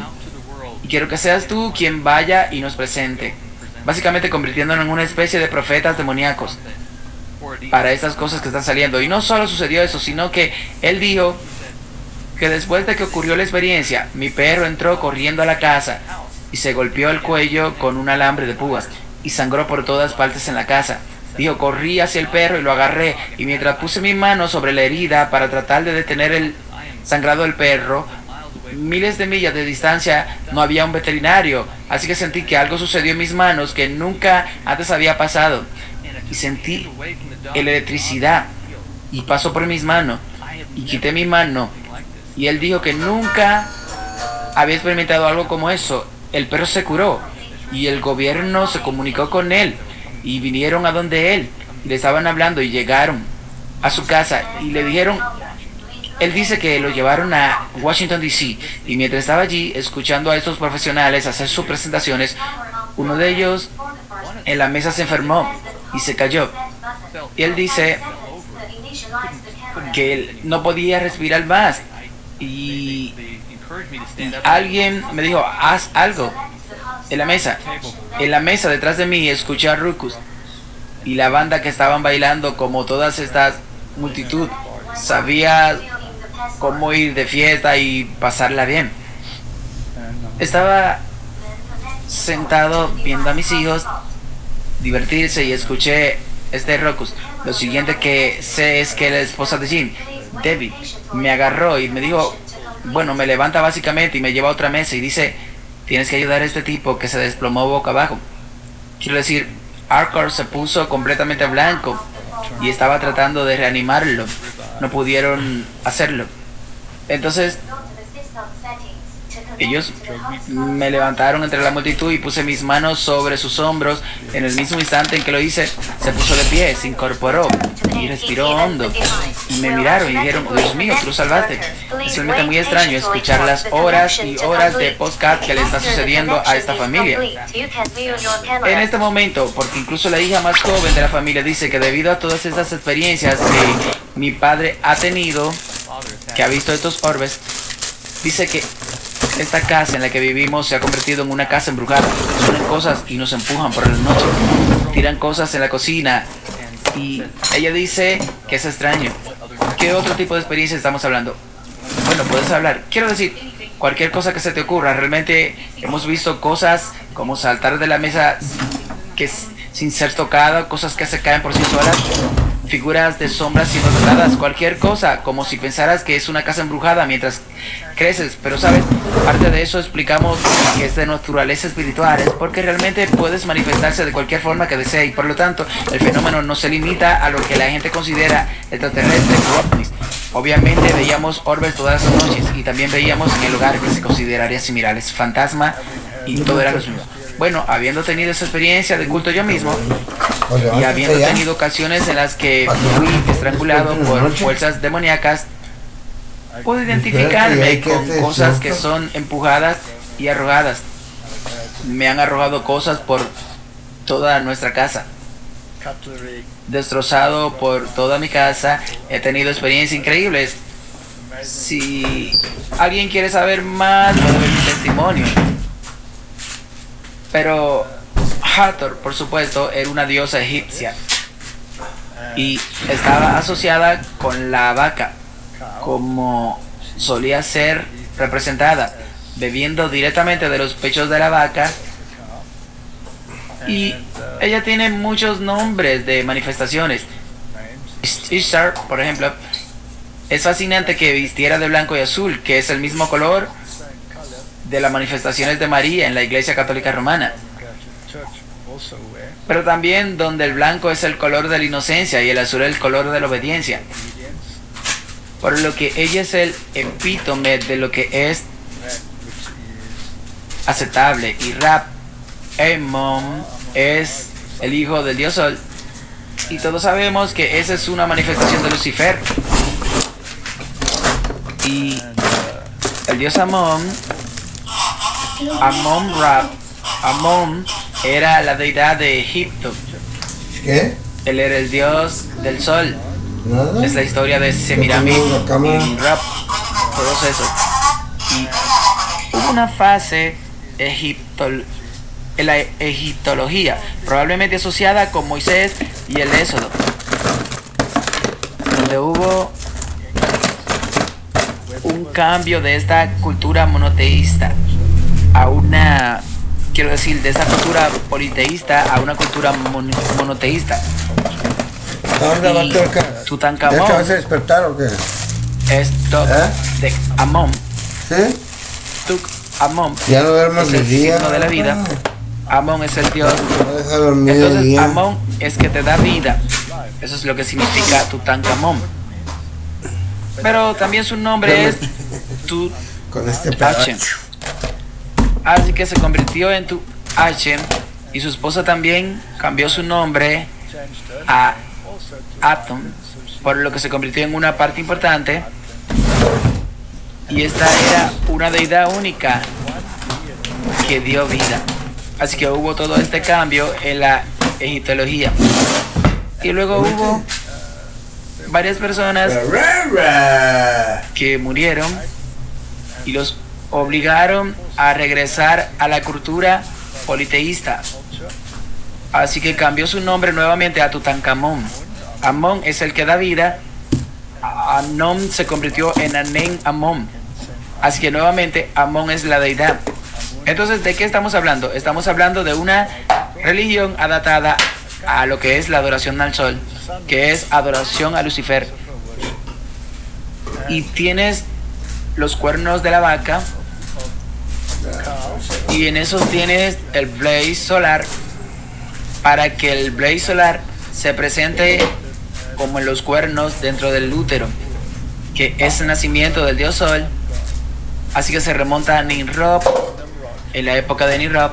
Y quiero que seas tú quien vaya y nos presente. Básicamente convirtiéndonos en una especie de profetas demoníacos para estas cosas que están saliendo. Y no solo sucedió eso, sino que él dijo que después de que ocurrió la experiencia, mi perro entró corriendo a la casa y se golpeó el cuello con un alambre de púas y sangró por todas partes en la casa. Dijo, corrí hacia el perro y lo agarré, y mientras puse mi mano sobre la herida para tratar de detener el sangrado del perro, miles de millas de distancia no había un veterinario, así que sentí que algo sucedió en mis manos que nunca antes había pasado, y sentí electricidad y pasó por mis manos y quité mi mano, y él dijo que nunca había experimentado algo como eso. El perro se curó y el gobierno se comunicó con él y vinieron a donde él y le estaban hablando y llegaron a su casa y le dijeron, él dice que lo llevaron a Washington DC, y mientras estaba allí escuchando a estos profesionales hacer sus presentaciones, uno de ellos en la mesa se enfermó y se cayó, y él dice que él no podía respirar más y alguien me dijo, haz algo. En la mesa detrás de mí escuché a Ruckus y la banda que estaban bailando, como todas estas multitud, sabía cómo ir de fiesta y pasarla bien. Estaba sentado viendo a mis hijos divertirse y escuché este Rocus. Lo siguiente que sé es que la esposa de Jim, Debbie, me agarró y me dijo, bueno, me levanta básicamente y me lleva a otra mesa y dice, tienes que ayudar a este tipo que se desplomó boca abajo. Quiero decir, Arcor se puso completamente blanco y estaba tratando de reanimarlo. No pudieron hacerlo. Entonces, ellos me levantaron entre la multitud y puse mis manos sobre sus hombros. En el mismo instante en que lo hice, se puso de pie, se incorporó y respiró hondo. Y me miraron y dijeron, Dios mío, tú lo salvaste. Es realmente muy extraño escuchar las horas y horas de podcast que le está sucediendo a esta familia. En este momento, porque incluso la hija más joven de la familia dice que debido a todas estas experiencias que mi padre ha tenido, que ha visto estos orbes, dice que esta casa en la que vivimos se ha convertido en una casa embrujada. Suenan cosas y nos empujan por la noche. Tiran cosas en la cocina. Y ella dice que es extraño. ¿Qué otro tipo de experiencia estamos hablando? Bueno, puedes hablar. Quiero decir, cualquier cosa que se te ocurra. Realmente hemos visto cosas como saltar de la mesa que sin ser tocada, cosas que se caen por sí solas, figuras de sombras siendo tratadas, cualquier cosa, como si pensaras que es una casa embrujada mientras creces. Pero sabes, parte de eso explicamos que es de naturaleza espiritual, es porque realmente puedes manifestarse de cualquier forma que desee y por lo tanto el fenómeno no se limita a lo que la gente considera extraterrestre o ovnis. Obviamente veíamos orbes todas las noches y también veíamos en el lugar que se consideraría similares, fantasma y todo era lo mismo. Bueno, habiendo tenido esa experiencia de culto yo mismo y habiendo tenido ocasiones en las que fui estrangulado por fuerzas demoníacas, puedo identificarme con cosas que son empujadas y arrojadas. Me han arrojado cosas por toda nuestra casa, destrozado por toda mi casa. He tenido experiencias increíbles. Si alguien quiere saber más, puede ver mi testimonio. Pero Hathor, por supuesto, era una diosa egipcia y estaba asociada con la vaca, como solía ser representada, bebiendo directamente de los pechos de la vaca. Y ella tiene muchos nombres de manifestaciones. Ishtar, por ejemplo, es fascinante que vistiera de blanco y azul, que es el mismo color de las manifestaciones de María en la Iglesia Católica Romana, pero también donde el blanco es el color de la inocencia y el azul el color de la obediencia, por lo que ella es el epítome de lo que es aceptable. Y Rab, Amon, es el hijo del dios Sol, y todos sabemos que esa es una manifestación de Lucifer. Y el dios Amon Rab, Amon era la deidad de Egipto. ¿Qué? Él era el dios del sol. ¿Nada? Es la historia de Semiramis y Rab, todos esos. Y hubo una fase en la egiptología, probablemente asociada con Moisés y el Éxodo, donde hubo un cambio de esta cultura monoteísta a una, quiero decir, de esta cultura politeísta a una cultura monoteísta. Y Tutankamón, ¿Ya te vas a despertar o qué? esto de Amón. ¿Sí? Amón Ya no duermas es de el día. signo de la vida. Amón es el dios. No deja dormir de Entonces día. Amón es que te da vida. Eso es lo que significa Tutankamón. Pero también su nombre es Con este Tutankamón. pedazo. Así que se convirtió en Tutankamón y su esposa también cambió su nombre a Atom, por lo que se convirtió en una parte importante. Y esta era una deidad única que dio vida. Así que hubo todo este cambio en la egiptología. Y luego hubo varias personas que murieron y los obligaron a regresar a la cultura politeísta. Así que cambió su nombre nuevamente a Tutankamón. Amón es el que da vida. Anom se convirtió en Anen Amón. Así que nuevamente Amón es la deidad. Entonces, ¿de qué estamos hablando? Estamos hablando de una religión adaptada a lo que es la adoración al sol, que es adoración a Lucifer. Y tienes los cuernos de la vaca, y en esos tienes el blaze solar, para que el blaze solar se presente como en los cuernos dentro del útero, que es el nacimiento del dios sol. Así que se remonta a Nimrod, en la época de Nimrod,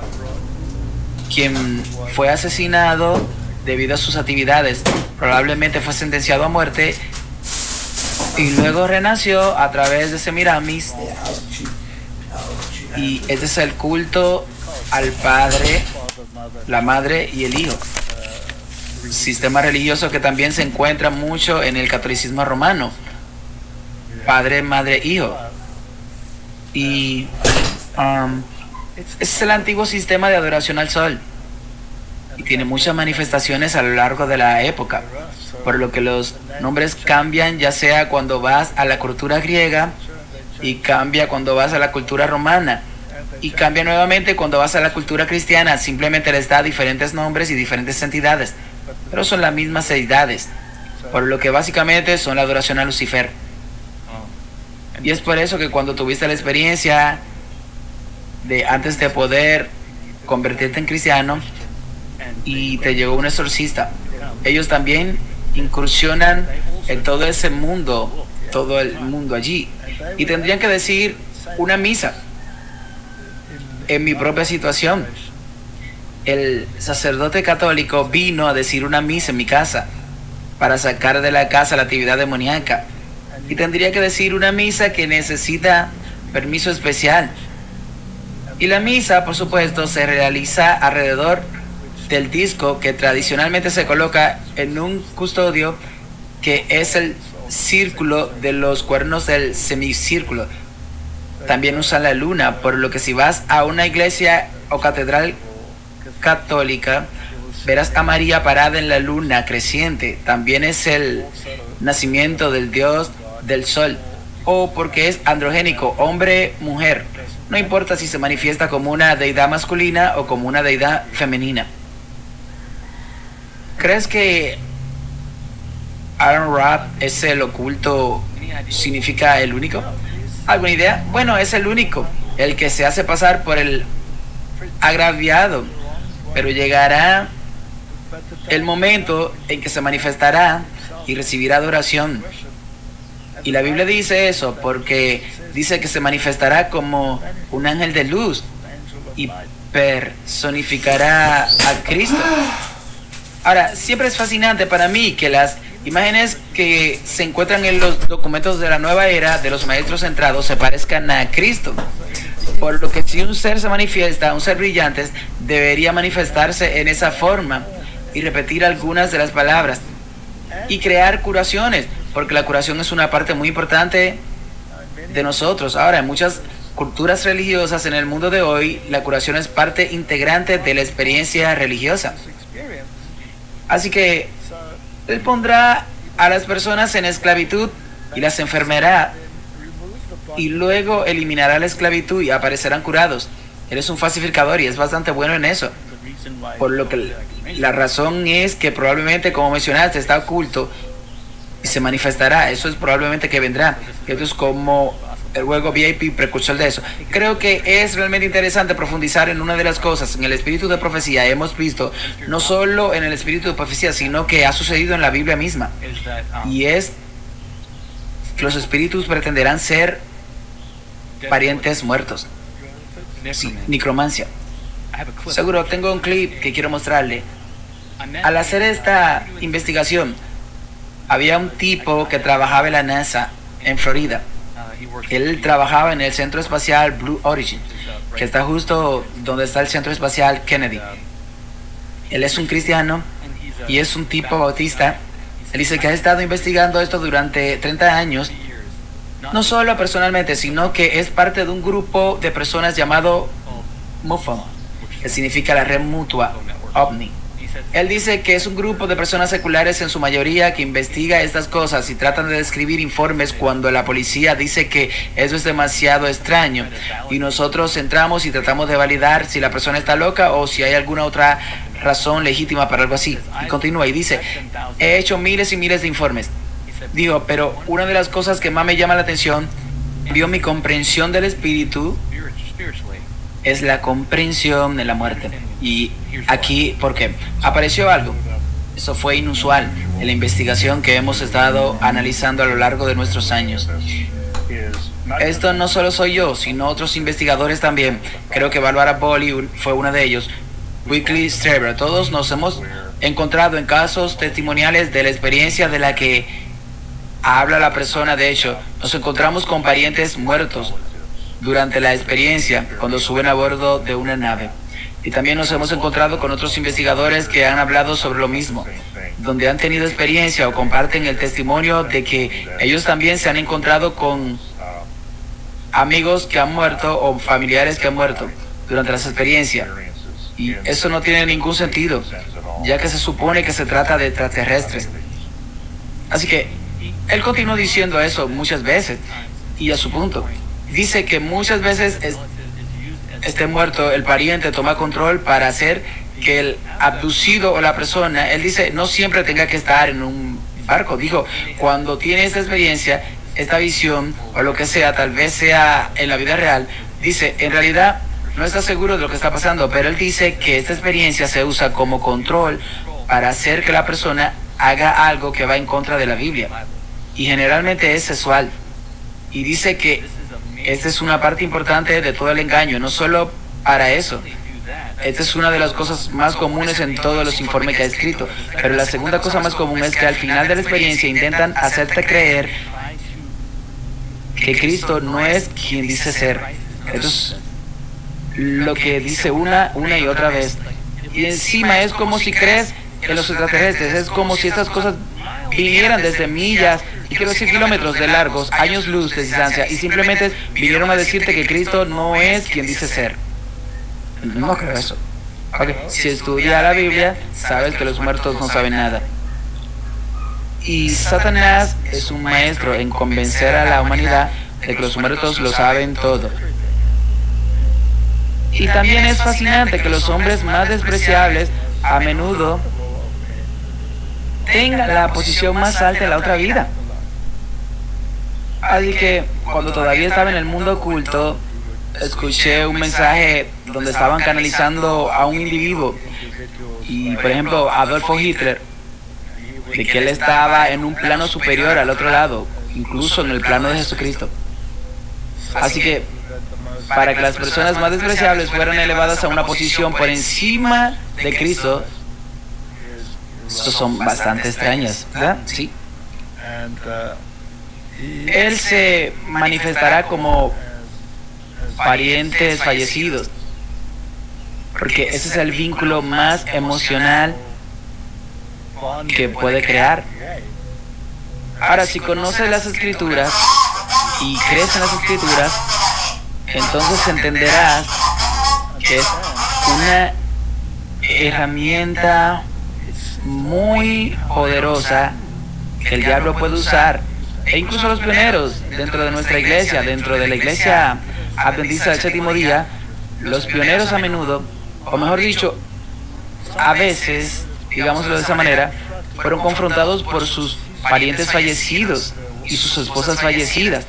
quien fue asesinado debido a sus actividades. Probablemente fue sentenciado a muerte y luego renació a través de Semiramis. Y ese es el culto al Padre, la Madre y el Hijo. Sistema religioso que también se encuentra mucho en el catolicismo romano. Padre, Madre, Hijo. Y es el antiguo sistema de adoración al sol. Y tiene muchas manifestaciones a lo largo de la época. Por lo que los nombres cambian, ya sea cuando vas a la cultura griega, y cambia cuando vas a la cultura romana, y cambia nuevamente cuando vas a la cultura cristiana. Simplemente les da diferentes nombres y diferentes entidades, pero son las mismas deidades, por lo que básicamente son la adoración a Lucifer. Y es por eso que cuando tuviste la experiencia de antes de poder convertirte en cristiano y te llegó un exorcista, ellos también incursionan en todo ese mundo, todo el mundo allí, y tendrían que decir una misa. En mi propia situación, el sacerdote católico vino a decir una misa en mi casa para sacar de la casa la actividad demoníaca, y tendría que decir una misa que necesita permiso especial. Y la misa, por supuesto, se realiza alrededor del disco que tradicionalmente se coloca en un custodio, que es el círculo de los cuernos del semicírculo. También usan la luna, por lo que si vas a una iglesia o catedral católica, verás a María parada en la luna creciente. También es el nacimiento del dios del sol, o porque es androgénico, hombre, mujer. No importa si se manifiesta como una deidad masculina o como una deidad femenina. ¿Crees que Aaron Ra es el oculto, significa el único? ¿Alguna idea? Bueno, es el único, el que se hace pasar por el agraviado, pero llegará el momento en que se manifestará y recibirá adoración. Y la Biblia dice eso porque dice que se manifestará como un ángel de luz y personificará a Cristo. Ahora, siempre es fascinante para mí que las imágenes que se encuentran en los documentos de la nueva era de los maestros centrados se parezcan a Cristo. Por lo que si un ser se manifiesta, un ser brillante, debería manifestarse en esa forma y repetir algunas de las palabras y crear curaciones, porque la curación es una parte muy importante de nosotros. Ahora, en muchas culturas religiosas en el mundo de hoy, la curación es parte integrante de la experiencia religiosa. Así que Él pondrá a las personas en esclavitud y las enfermará, y luego eliminará la esclavitud y aparecerán curados. Él es un falsificador y es bastante bueno en eso. Por lo que la razón es que probablemente, como mencionaste, está oculto y se manifestará. Eso es probablemente que vendrá. Esto es como el juego VIP precursor de eso. Creo que es realmente interesante profundizar en una de las cosas, en el espíritu de profecía. Hemos visto no solo en el espíritu de profecía, sino que ha sucedido en la Biblia misma. Y es que los espíritus pretenderán ser parientes muertos. Sí, necromancia. Seguro, tengo un clip que quiero mostrarle. Al hacer esta investigación, había un tipo que trabajaba en la NASA en Florida. Él trabajaba en el centro espacial Blue Origin, que está justo donde está el centro espacial Kennedy. Él es un cristiano y es un tipo bautista. Él dice que ha estado investigando esto durante 30 años, no solo personalmente, sino que es parte de un grupo de personas llamado MUFON, que significa la red mutua OVNI. Él dice que es un grupo de personas seculares en su mayoría que investiga estas cosas y tratan de describir informes cuando la policía dice que eso es demasiado extraño, y nosotros entramos y tratamos de validar si la persona está loca o si hay alguna otra razón legítima para algo así. Y continúa y dice, he hecho miles y miles de informes. Digo, pero una de las cosas que más me llama la atención, vio mi comprensión del espíritu, es la comprensión de la muerte. Y aquí, porque apareció algo. Eso fue inusual en la investigación que hemos estado analizando a lo largo de nuestros años. Esto no solo soy yo, sino otros investigadores también. Creo que Barbara Boli fue una de ellos. Weekly Straber. Todos nos hemos encontrado en casos testimoniales de la experiencia de la que habla la persona. De hecho, nos encontramos con parientes muertos durante la experiencia cuando suben a bordo de una nave. Y también nos hemos encontrado con otros investigadores que han hablado sobre lo mismo, donde han tenido experiencia o comparten el testimonio de que ellos también se han encontrado con amigos que han muerto o familiares que han muerto durante las experiencias. Y eso no tiene ningún sentido, ya que se supone que se trata de extraterrestres. Así que él continúa diciendo eso muchas veces, y a su punto. Dice que muchas veces esté muerto, el pariente toma control para hacer que el abducido o la persona, él dice, no siempre tenga que estar en un barco. Dijo, cuando tiene esta experiencia, esta visión o lo que sea, tal vez sea en la vida real, dice, en realidad no está seguro de lo que está pasando, pero él dice que esta experiencia se usa como control para hacer que la persona haga algo que va en contra de la Biblia. Y generalmente es sexual. Y dice que esta es una parte importante de todo el engaño, no solo para eso. Esta es una de las cosas más comunes en todos los informes que ha escrito. Pero la segunda cosa más común es que al final de la experiencia intentan hacerte creer que Cristo no es quien dice ser. Esto es lo que dice una y otra vez. Y encima es como si crees en los extraterrestres. Es como si estas cosas vinieran desde millas, y quiero decir kilómetros de largos, años luz de distancia, y simplemente vinieron a decirte que Cristo no es quien dice ser. No creo eso. Okay. Si estudias la Biblia, sabes que los muertos no saben nada. Y Satanás es un maestro en convencer a la humanidad de que los muertos lo saben todo. Y también es fascinante que los hombres más despreciables a menudo tengan la posición más alta en la otra vida. Así que cuando todavía estaba en el mundo oculto, escuché un mensaje donde estaban canalizando a un individuo. Y por ejemplo, Adolfo Hitler, de que él estaba en un plano superior al otro lado, incluso en el plano de Jesucristo. Así que para que las personas más despreciables fueran elevadas a una posición por encima de Cristo, estos son bastante extrañas, ¿verdad? Sí. Él se manifestará como parientes fallecidos, porque ese es el vínculo más emocional que puede crear. Ahora, si conoces las escrituras y crees en las escrituras, entonces entenderás que es una herramienta muy poderosa que el diablo puede usar. E incluso los pioneros dentro de nuestra iglesia, dentro de la iglesia adventista del séptimo día, los pioneros a menudo, o mejor dicho, a veces, digámoslo de esa manera, fueron confrontados por sus parientes fallecidos y sus esposas fallecidas.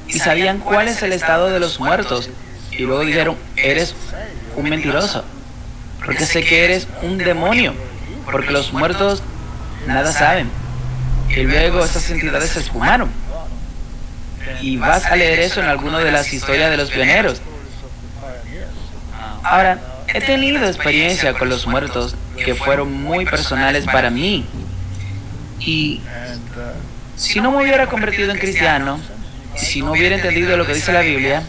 Y sabían cuál es el estado de los muertos. Y luego dijeron, eres un mentiroso, porque sé que eres un demonio, porque los muertos nada saben. Y luego esas entidades se esfumaron. Y vas a leer eso en alguna de las historias de los pioneros. Ahora, he tenido experiencia con los muertos que fueron muy personales para mí. Y si no me hubiera convertido en cristiano, si no hubiera entendido lo que dice la Biblia,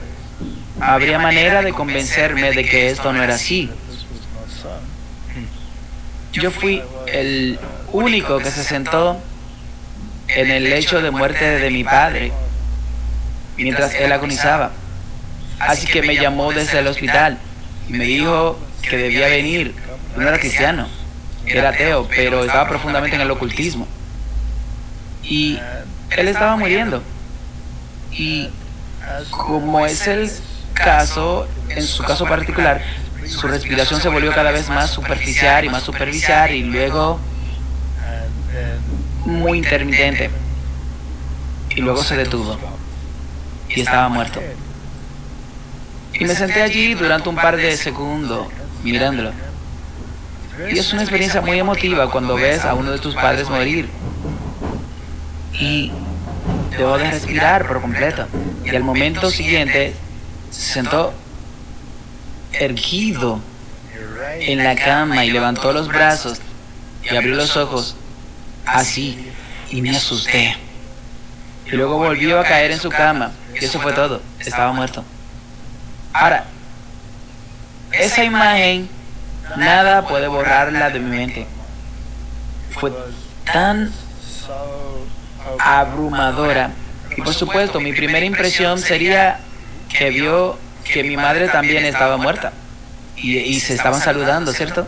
habría manera de convencerme de que esto no era así. Yo fui el único que se sentó en el lecho de muerte de mi padre mientras él agonizaba. Así que me llamó desde el hospital y me dijo que debía venir. No era cristiano, era ateo, pero estaba profundamente en el ocultismo. Y él estaba muriendo. Y como es el caso, en su caso particular, Su respiración se volvió cada vez más superficial y luego muy intermitente. Y luego se detuvo y estaba muerto. Y me senté allí durante un par de segundos mirándolo. Y es una experiencia muy emotiva cuando ves a uno de tus padres morir. Y dejó de respirar por completo. Y al momento siguiente se sentó erguido en la cama y levantó los brazos y abrió los ojos así. Y me asusté. Y luego volvió a caer en su cama. Y eso fue todo. Estaba muerto. Ahora, esa imagen, nada puede borrarla de mi mente. Fue tan abrumadora. Y por supuesto, mi primera impresión sería que vio que mi madre también estaba muerta. Y se estaban saludando, ¿cierto?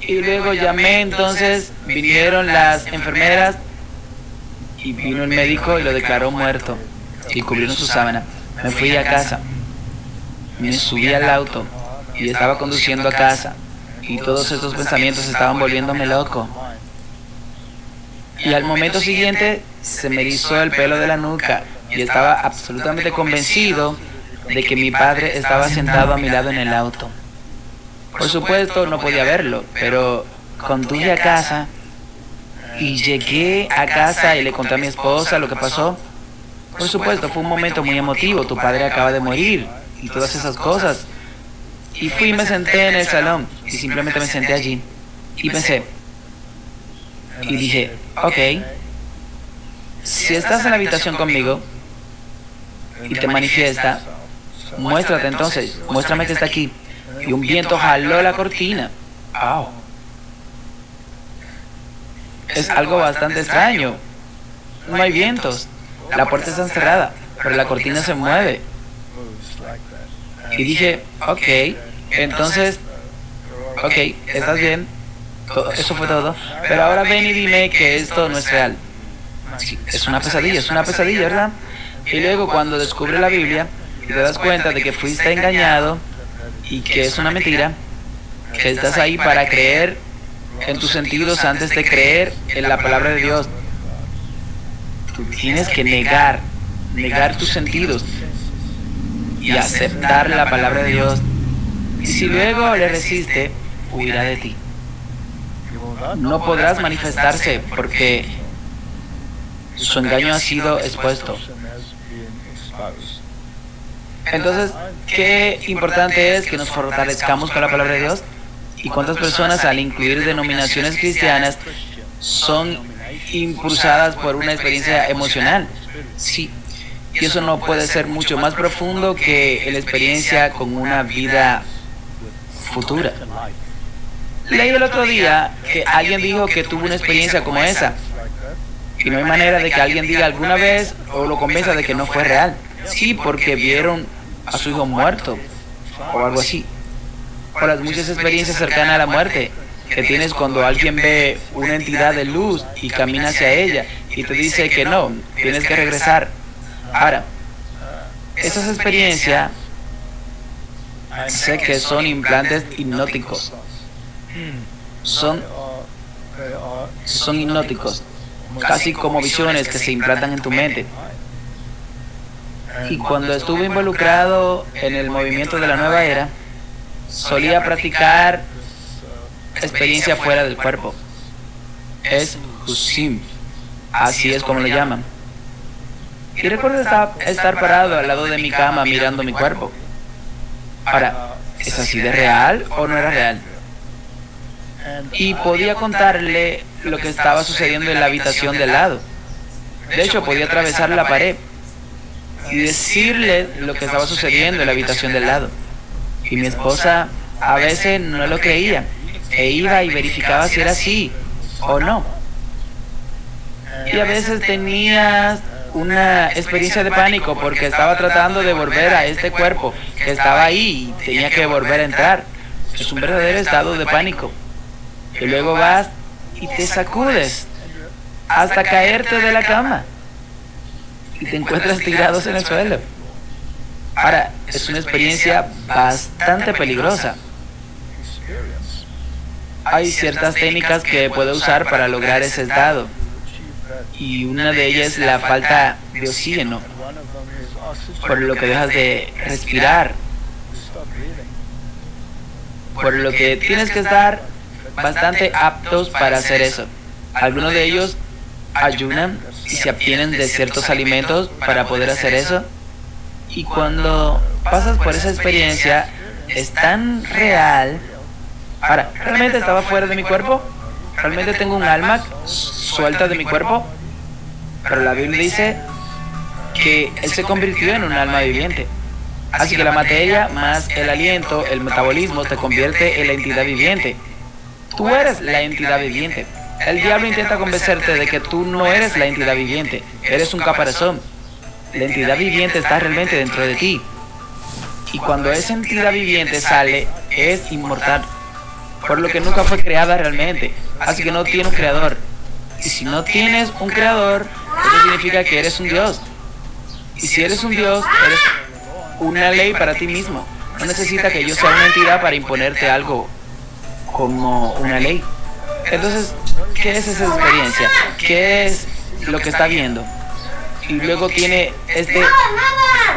Y luego llamé, entonces vinieron las enfermeras y vino el médico y lo declaró muerto. Y cubrieron su sábana. Me fui a casa. Me subí al auto y estaba conduciendo a casa. Y todos estos pensamientos estaban volviéndome loco. Y al momento siguiente se me erizó el pelo de la nuca y estaba absolutamente convencido de que mi padre estaba sentado a mi lado en el auto. Por supuesto no podía verlo, pero conduje a casa y llegué a casa y le conté a mi esposa lo que pasó. Por supuesto fue un momento muy emotivo, tu padre acaba de morir y todas esas cosas. Y fui y me senté en el salón y simplemente me senté allí y pensé y dije, ok, si estás en la habitación conmigo y te manifiesta, muéstrate entonces, muéstrame que está aquí. Y un viento jaló la cortina. ¡Wow! Es algo bastante extraño. No hay vientos. La puerta está cerrada, pero la cortina se mueve. Y dije, ok, entonces, ok, estás bien. Eso fue todo. Pero ahora ven y dime que esto no es real. Sí, es una pesadilla, ¿verdad? Y luego cuando descubres la Biblia y te das cuenta de que fuiste engañado y que es una mentira, que estás ahí para creer en tus sentidos antes de creer en la palabra de Dios. Tú tienes que negar tus sentidos y aceptar la palabra de Dios. Y si luego le resiste, huirá de ti. No podrás manifestarse porque su engaño ha sido expuesto. Entonces, qué importante es que nos fortalezcamos con la palabra de Dios. Y cuántas personas al incluir denominaciones cristianas son impulsadas por una experiencia emocional. Sí, y eso no puede ser mucho más profundo que la experiencia con una vida futura. Leí el otro día que alguien dijo que tuvo una experiencia como esa. Y no hay manera de que alguien diga alguna vez o lo convenza de que no fue real. Sí, porque vieron a su hijo muerto o algo así. O las muchas experiencias cercanas a la muerte que tienes cuando alguien ve una entidad de luz y camina hacia ella y te dice que no, tienes que regresar. Ahora, esas experiencias sé que son implantes hipnóticos. Son hipnóticos, casi como visiones que se implantan en tu mente. Y cuando estuve involucrado en el movimiento de la nueva era, solía practicar experiencia fuera del cuerpo. Es Husim, así es como le llaman. Y recuerdo estar parado al lado de mi cama mirando mi cuerpo. Ahora, ¿es así de real o no era real? Y podía contarle lo que estaba sucediendo en la habitación del lado. De hecho, podía atravesar la pared y decirle lo que estaba sucediendo en la habitación del lado. Y mi esposa a veces no lo creía e iba y verificaba si era así o no. Y a veces tenía una experiencia de pánico porque estaba tratando de volver a este cuerpo que estaba ahí y tenía que volver a entrar. Es un verdadero estado de pánico. Y luego vas y te sacudes hasta caerte de la cama y te encuentras tirados en el suelo. Ahora, es una experiencia bastante peligrosa. Hay ciertas técnicas que puedo usar para lograr ese estado. Y una de ellas es la falta de oxígeno, por lo que dejas de respirar, por lo que tienes que estar bastante aptos para hacer eso. Algunos de ellos ayunan y se abstienen de ciertos alimentos para poder hacer eso. Y cuando pasas por esa experiencia, es tan real. Ahora, ¿realmente estaba fuera de mi cuerpo? ¿Realmente tengo un alma suelta de mi cuerpo? Pero la Biblia dice que Él se convirtió en un alma viviente. Así que la materia más el aliento, el metabolismo, te convierte en la entidad viviente. Tú eres la entidad viviente. El diablo intenta convencerte de que tú no eres la entidad viviente, eres un caparazón. La entidad viviente está realmente dentro de ti. Y cuando esa entidad viviente sale, es inmortal, por lo que nunca fue creada realmente. Así que no tiene un creador. Y si no tienes un creador, eso significa que eres un Dios. Y si eres un Dios, eres una ley para ti mismo. No necesita que yo sea una entidad para imponerte algo como una ley. Entonces, ¿qué es esa experiencia? ¿Qué es lo que está viendo? Y luego tiene este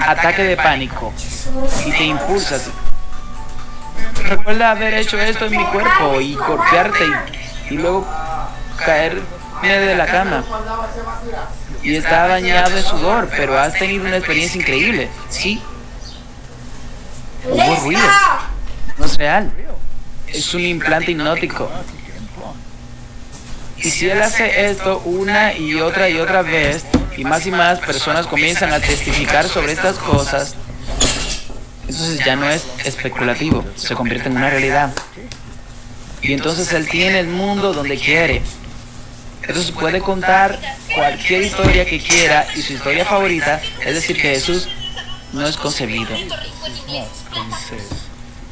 ataque de pánico y te impulsas. Recuerda haber hecho esto en mi cuerpo y golpearte y luego caerme de la cama. Y está bañado en sudor, pero has tenido una experiencia increíble. Sí. Hubo ruido. No es real. Es un implante hipnótico. Y si él hace esto una y otra vez, y más personas comienzan a testificar sobre estas cosas, entonces ya no es especulativo, se convierte en una realidad. Y entonces él tiene el mundo donde quiere. Entonces puede contar cualquier historia que quiera, y su historia favorita es decir que Jesús no es concebido.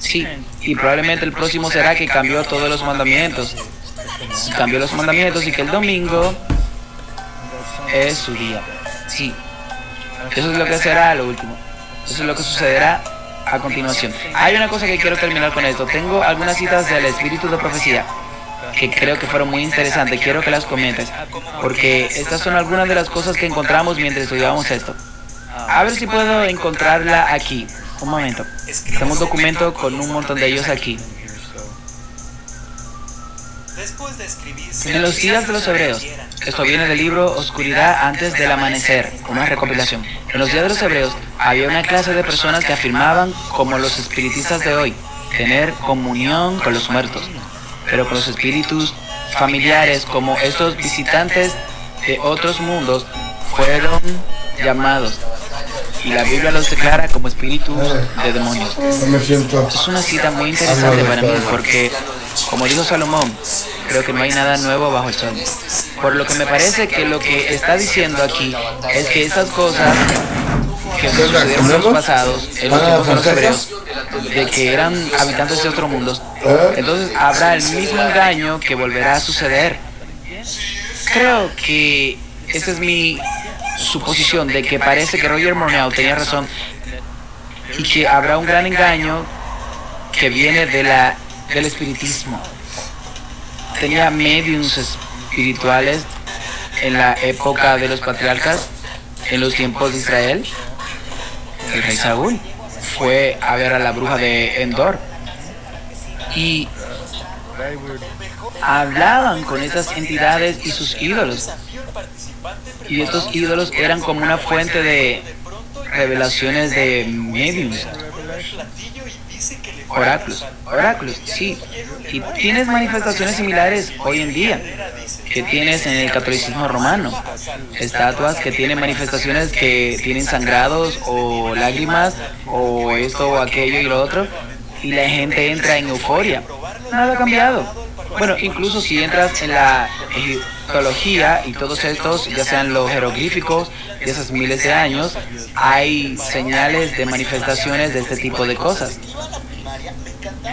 Sí, y probablemente el próximo será que cambió todos los mandamientos. Cambió los mandamientos y que el domingo es su día. Sí, eso es lo que será lo último. Eso es lo que sucederá a continuación. Hay una cosa que quiero terminar con esto. Tengo algunas citas del Espíritu de Profecía que creo que fueron muy interesantes. Quiero que las comentes, porque estas son algunas de las cosas que encontramos mientras estudiábamos esto. A ver si puedo encontrarla aquí. Un momento. Tengo un documento con un montón de ellos aquí. En los días de los hebreos, esto viene del libro Oscuridad antes del amanecer, una recopilación. En los días de los hebreos había una clase de personas que afirmaban, como los espiritistas de hoy, tener comunión con los muertos, pero con los espíritus familiares, como estos visitantes de otros mundos, fueron llamados. Y la Biblia los declara como espíritus de demonios. Es una cita muy interesante para mí porque, como dijo Salomón, creo que no hay nada nuevo bajo el sol. Por lo que me parece que lo que está diciendo aquí es que estas cosas que sucedieron en los pasados, en los tiempos de los hebreos, de que eran habitantes de otro mundo, entonces habrá el mismo engaño que volverá a suceder. Creo que esa es mi suposición, de que parece que Roger Morneau tenía razón y que habrá un gran engaño que viene del espiritismo. Tenía mediums espirituales en la época de los patriarcas, en los tiempos de Israel. El rey Saúl fue a ver a la bruja de Endor y hablaban con esas entidades y sus ídolos. Y estos ídolos eran como una fuente de revelaciones de mediums. Oráculos, sí. Y tienes manifestaciones similares hoy en día que tienes en el catolicismo romano. Estatuas que tienen manifestaciones que tienen sangrados o lágrimas o esto o aquello y lo otro. Y la gente entra en euforia. Nada ha cambiado. Bueno, incluso si entras en la egiptología y todos estos, ya sean los jeroglíficos de esos miles de años, hay señales de manifestaciones de este tipo de cosas.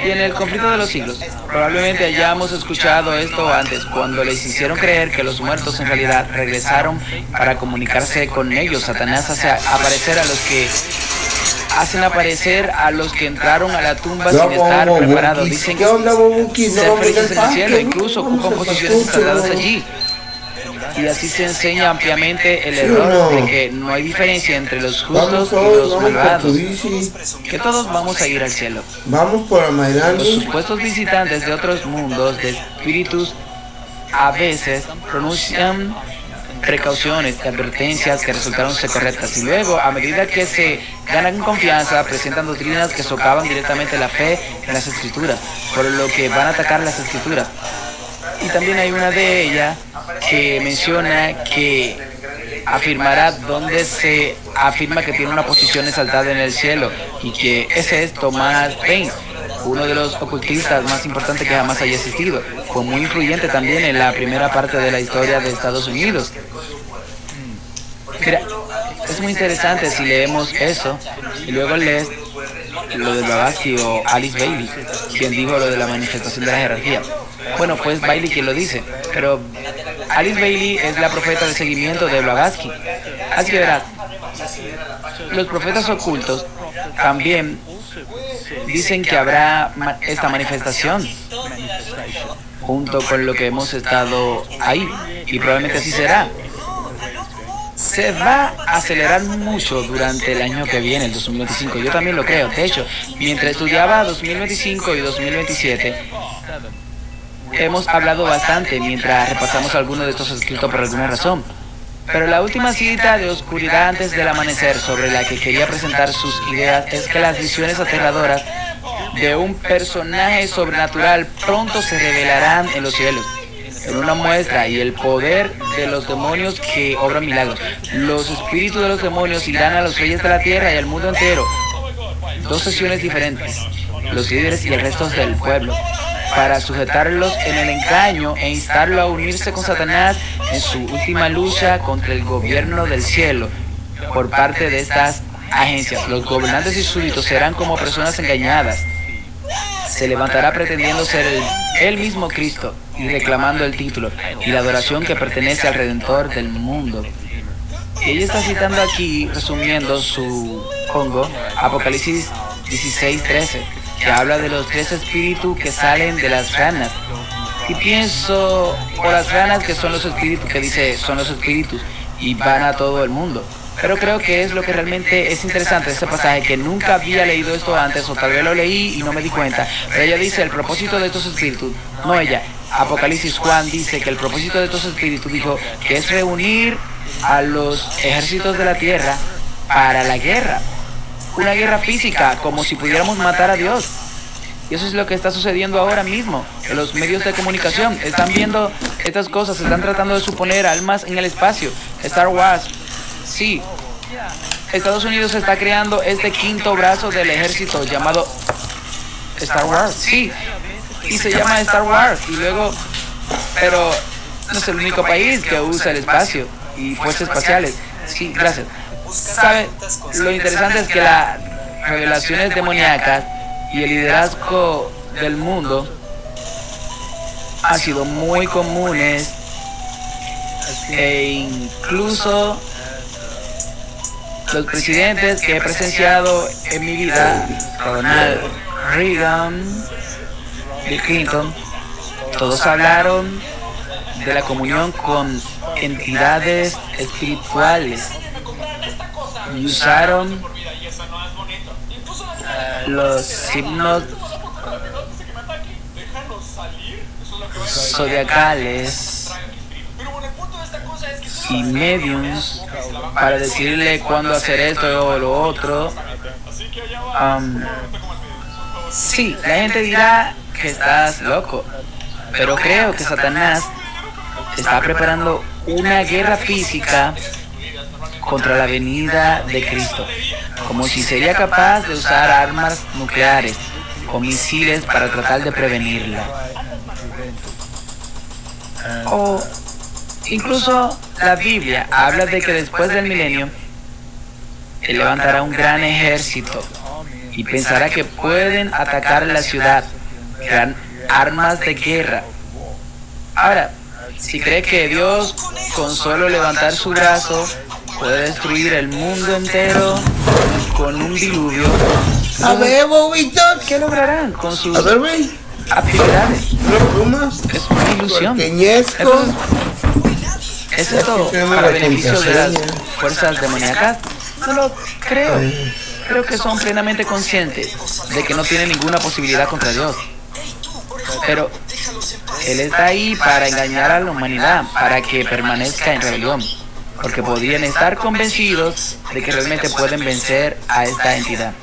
Y en el conflicto de los siglos, probablemente hayamos escuchado esto antes, cuando les hicieron creer que los muertos en realidad regresaron para comunicarse con ellos. Satanás hace aparecer a hacen aparecer a los que entraron a la tumba Yo sin estar como preparados. Buki. Dicen ¿Qué onda, Buki? ser No, mira felices el en el cielo, parque, incluso vamos ocupan al posiciones pastucho, instaladas ¿no? allí. Y así se enseña ampliamente el ¿Sí o error no? de que no hay diferencia entre los Vamos justos y hoy, los vamos por tu malvados, bici. que todos vamos a ir al cielo. Vamos por Los Mayrani. supuestos visitantes de otros mundos, de espíritus, a veces pronuncian precauciones y advertencias que resultaron ser correctas y luego, a medida que se ganan confianza, presentan doctrinas que socavan directamente la fe en las escrituras, por lo que van a atacar las escrituras. Y también hay una de ellas que menciona que afirmará donde se afirma que tiene una posición exaltada en el cielo, y que ese es Thomas Paine, uno de los ocultistas más importantes que jamás haya existido. Fue muy influyente también en la primera parte de la historia de Estados Unidos. Mira, es muy interesante si leemos eso y luego lees lo de Blavatsky o Alice Bailey, quien dijo lo de la manifestación de la jerarquía. Bueno, pues Bailey quien lo dice, pero Alice Bailey es la profeta de seguimiento de Blavatsky. Así que verás, los profetas ocultos también dicen que habrá esta manifestación junto con lo que hemos estado ahí, y probablemente así será. Se va a acelerar mucho durante el año que viene, el 2025. Yo también lo creo. De hecho, mientras estudiaba 2025 y 2027, hemos hablado bastante mientras repasamos algunos de estos escritos por alguna razón. Pero la última cita de Oscuridad antes del amanecer, sobre la que quería presentar sus ideas, es que las visiones aterradoras de un personaje sobrenatural pronto se revelarán en los cielos, en una muestra, y el poder de los demonios que obran milagros. Los espíritus de los demonios irán a los reyes de la tierra y al mundo entero. Dos sesiones diferentes, los líderes y el resto del pueblo, para sujetarlos en el engaño e instarlo a unirse con Satanás en su última lucha contra el gobierno del cielo por parte de estas agencias. Los gobernantes y súbditos serán como personas engañadas. Se levantará pretendiendo ser el mismo Cristo y reclamando el título y la adoración que pertenece al Redentor del mundo. Y ella está citando aquí, resumiendo su pongo, Apocalipsis 16:13, que habla de los tres espíritus que salen de las ranas. Y pienso por las ranas que son los espíritus, que dice son los espíritus y van a todo el mundo. Pero creo que es lo que realmente es interesante de este pasaje, que nunca había leído esto antes, o tal vez lo leí y no me di cuenta. Pero ella dice el propósito de estos espíritus, no ella. Apocalipsis, Juan dice que el propósito de estos espíritus, dijo, que es reunir a los ejércitos de la tierra para la guerra. Una guerra física, como si pudiéramos matar a Dios. Y eso es lo que está sucediendo ahora mismo. En los medios de comunicación están viendo estas cosas, están tratando de suponer almas en el espacio. Star Wars. Sí, Estados Unidos está creando este quinto brazo del ejército llamado Star Wars. Sí, y se llama Star Wars. Y luego, pero no es el único país que usa el espacio y fuerzas espaciales. Sí, gracias. ¿Sabe? Lo interesante es que las revelaciones demoníacas y el liderazgo del mundo han sido muy comunes, e incluso los presidentes que he presenciado en mi vida, Ronald Reagan, Bill Clinton, todos hablaron de la comunión con entidades espirituales y usaron los signos zodiacales y mediums para decirle cuándo hacer esto o lo otro. Sí, la gente dirá que estás loco, pero creo que Satanás está preparando una guerra física contra la venida de Cristo, como si sería capaz de usar armas nucleares o misiles para tratar de prevenirla. O incluso la Biblia habla de que después del milenio Él levantará un gran ejército y pensará que pueden atacar la ciudad, crean armas de guerra. Ahora, si cree que Dios con solo levantar su brazo puede destruir el mundo entero, con un diluvio. A ver, bobito. ¿Qué lograrán con sus A ver, güey. actividades? Una pluma. Es una ilusión. Pequeñezco. Entonces, ¿es esto Tenemos para la beneficio de las contraseña. fuerzas demoníacas? No lo creo. Creo que son plenamente conscientes de que no tienen ninguna posibilidad contra Dios. Pero Él está ahí para engañar a la humanidad, para que permanezca en rebelión, porque podrían estar convencidos de que realmente pueden vencer a esta entidad.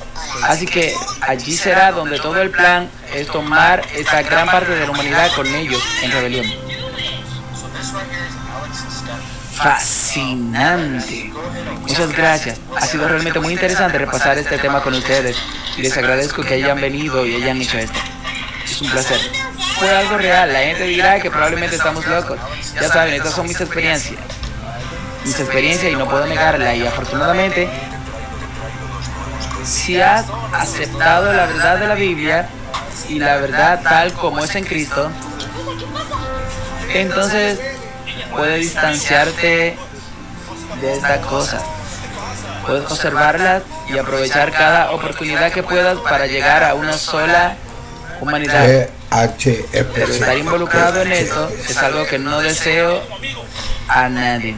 Así que allí será donde todo el plan es tomar esta gran parte de la humanidad con ellos en rebelión. Fascinante. Muchas gracias. Ha sido realmente muy interesante repasar este tema con ustedes y les agradezco que hayan venido y hayan hecho esto. Es un placer. Fue algo real. La gente dirá que probablemente estamos locos. Ya saben, estas son mis experiencias. Mis experiencias y no puedo negarla. Y afortunadamente, si has aceptado la verdad de la Biblia y la verdad tal como es en Cristo, entonces puedes distanciarte de esta cosa. Puedes observarlas y aprovechar cada oportunidad que puedas para llegar a una sola humanidad. Pero estar involucrado en esto es algo que no deseo a nadie.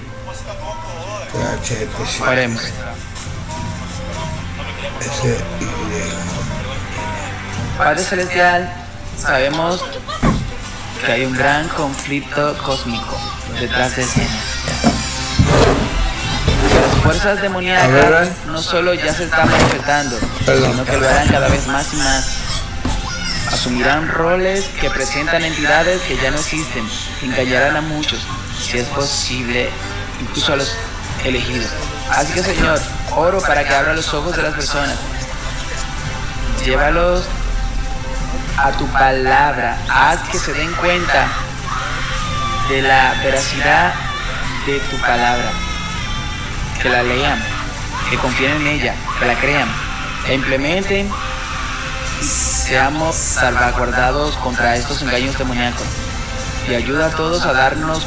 Oremos. Padre Celestial, sabemos que hay un gran conflicto cósmico detrás de escena. Las fuerzas demoníacas no solo ya se están manifestando, sino que lo harán cada vez más y más. Asumirán roles que presentan entidades que ya no existen, engañarán a muchos, si es posible, incluso a los elegidos. Así que, Señor, oro para que abra los ojos de las personas. Llévalos a tu palabra, haz que se den cuenta de la veracidad de tu palabra, que la lean, que confíen en ella, que la crean, la implementen y seamos salvaguardados contra estos engaños demoníacos. Y ayuda a todos a darnos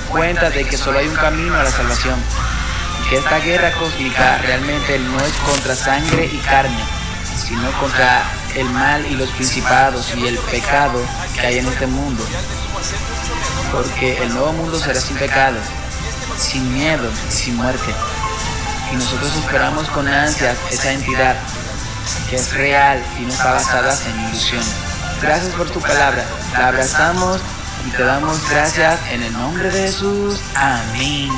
cuenta de que solo hay un camino a la salvación, y que esta guerra cósmica realmente no es contra sangre y carne, sino contra el mal y los principados y el pecado que hay en este mundo. Porque el nuevo mundo será sin pecado, sin miedo y sin muerte. Y nosotros esperamos con ansias esa entidad que es real y no está basada en ilusión. Gracias por tu palabra. La abrazamos y te damos gracias en el nombre de Jesús. Amén.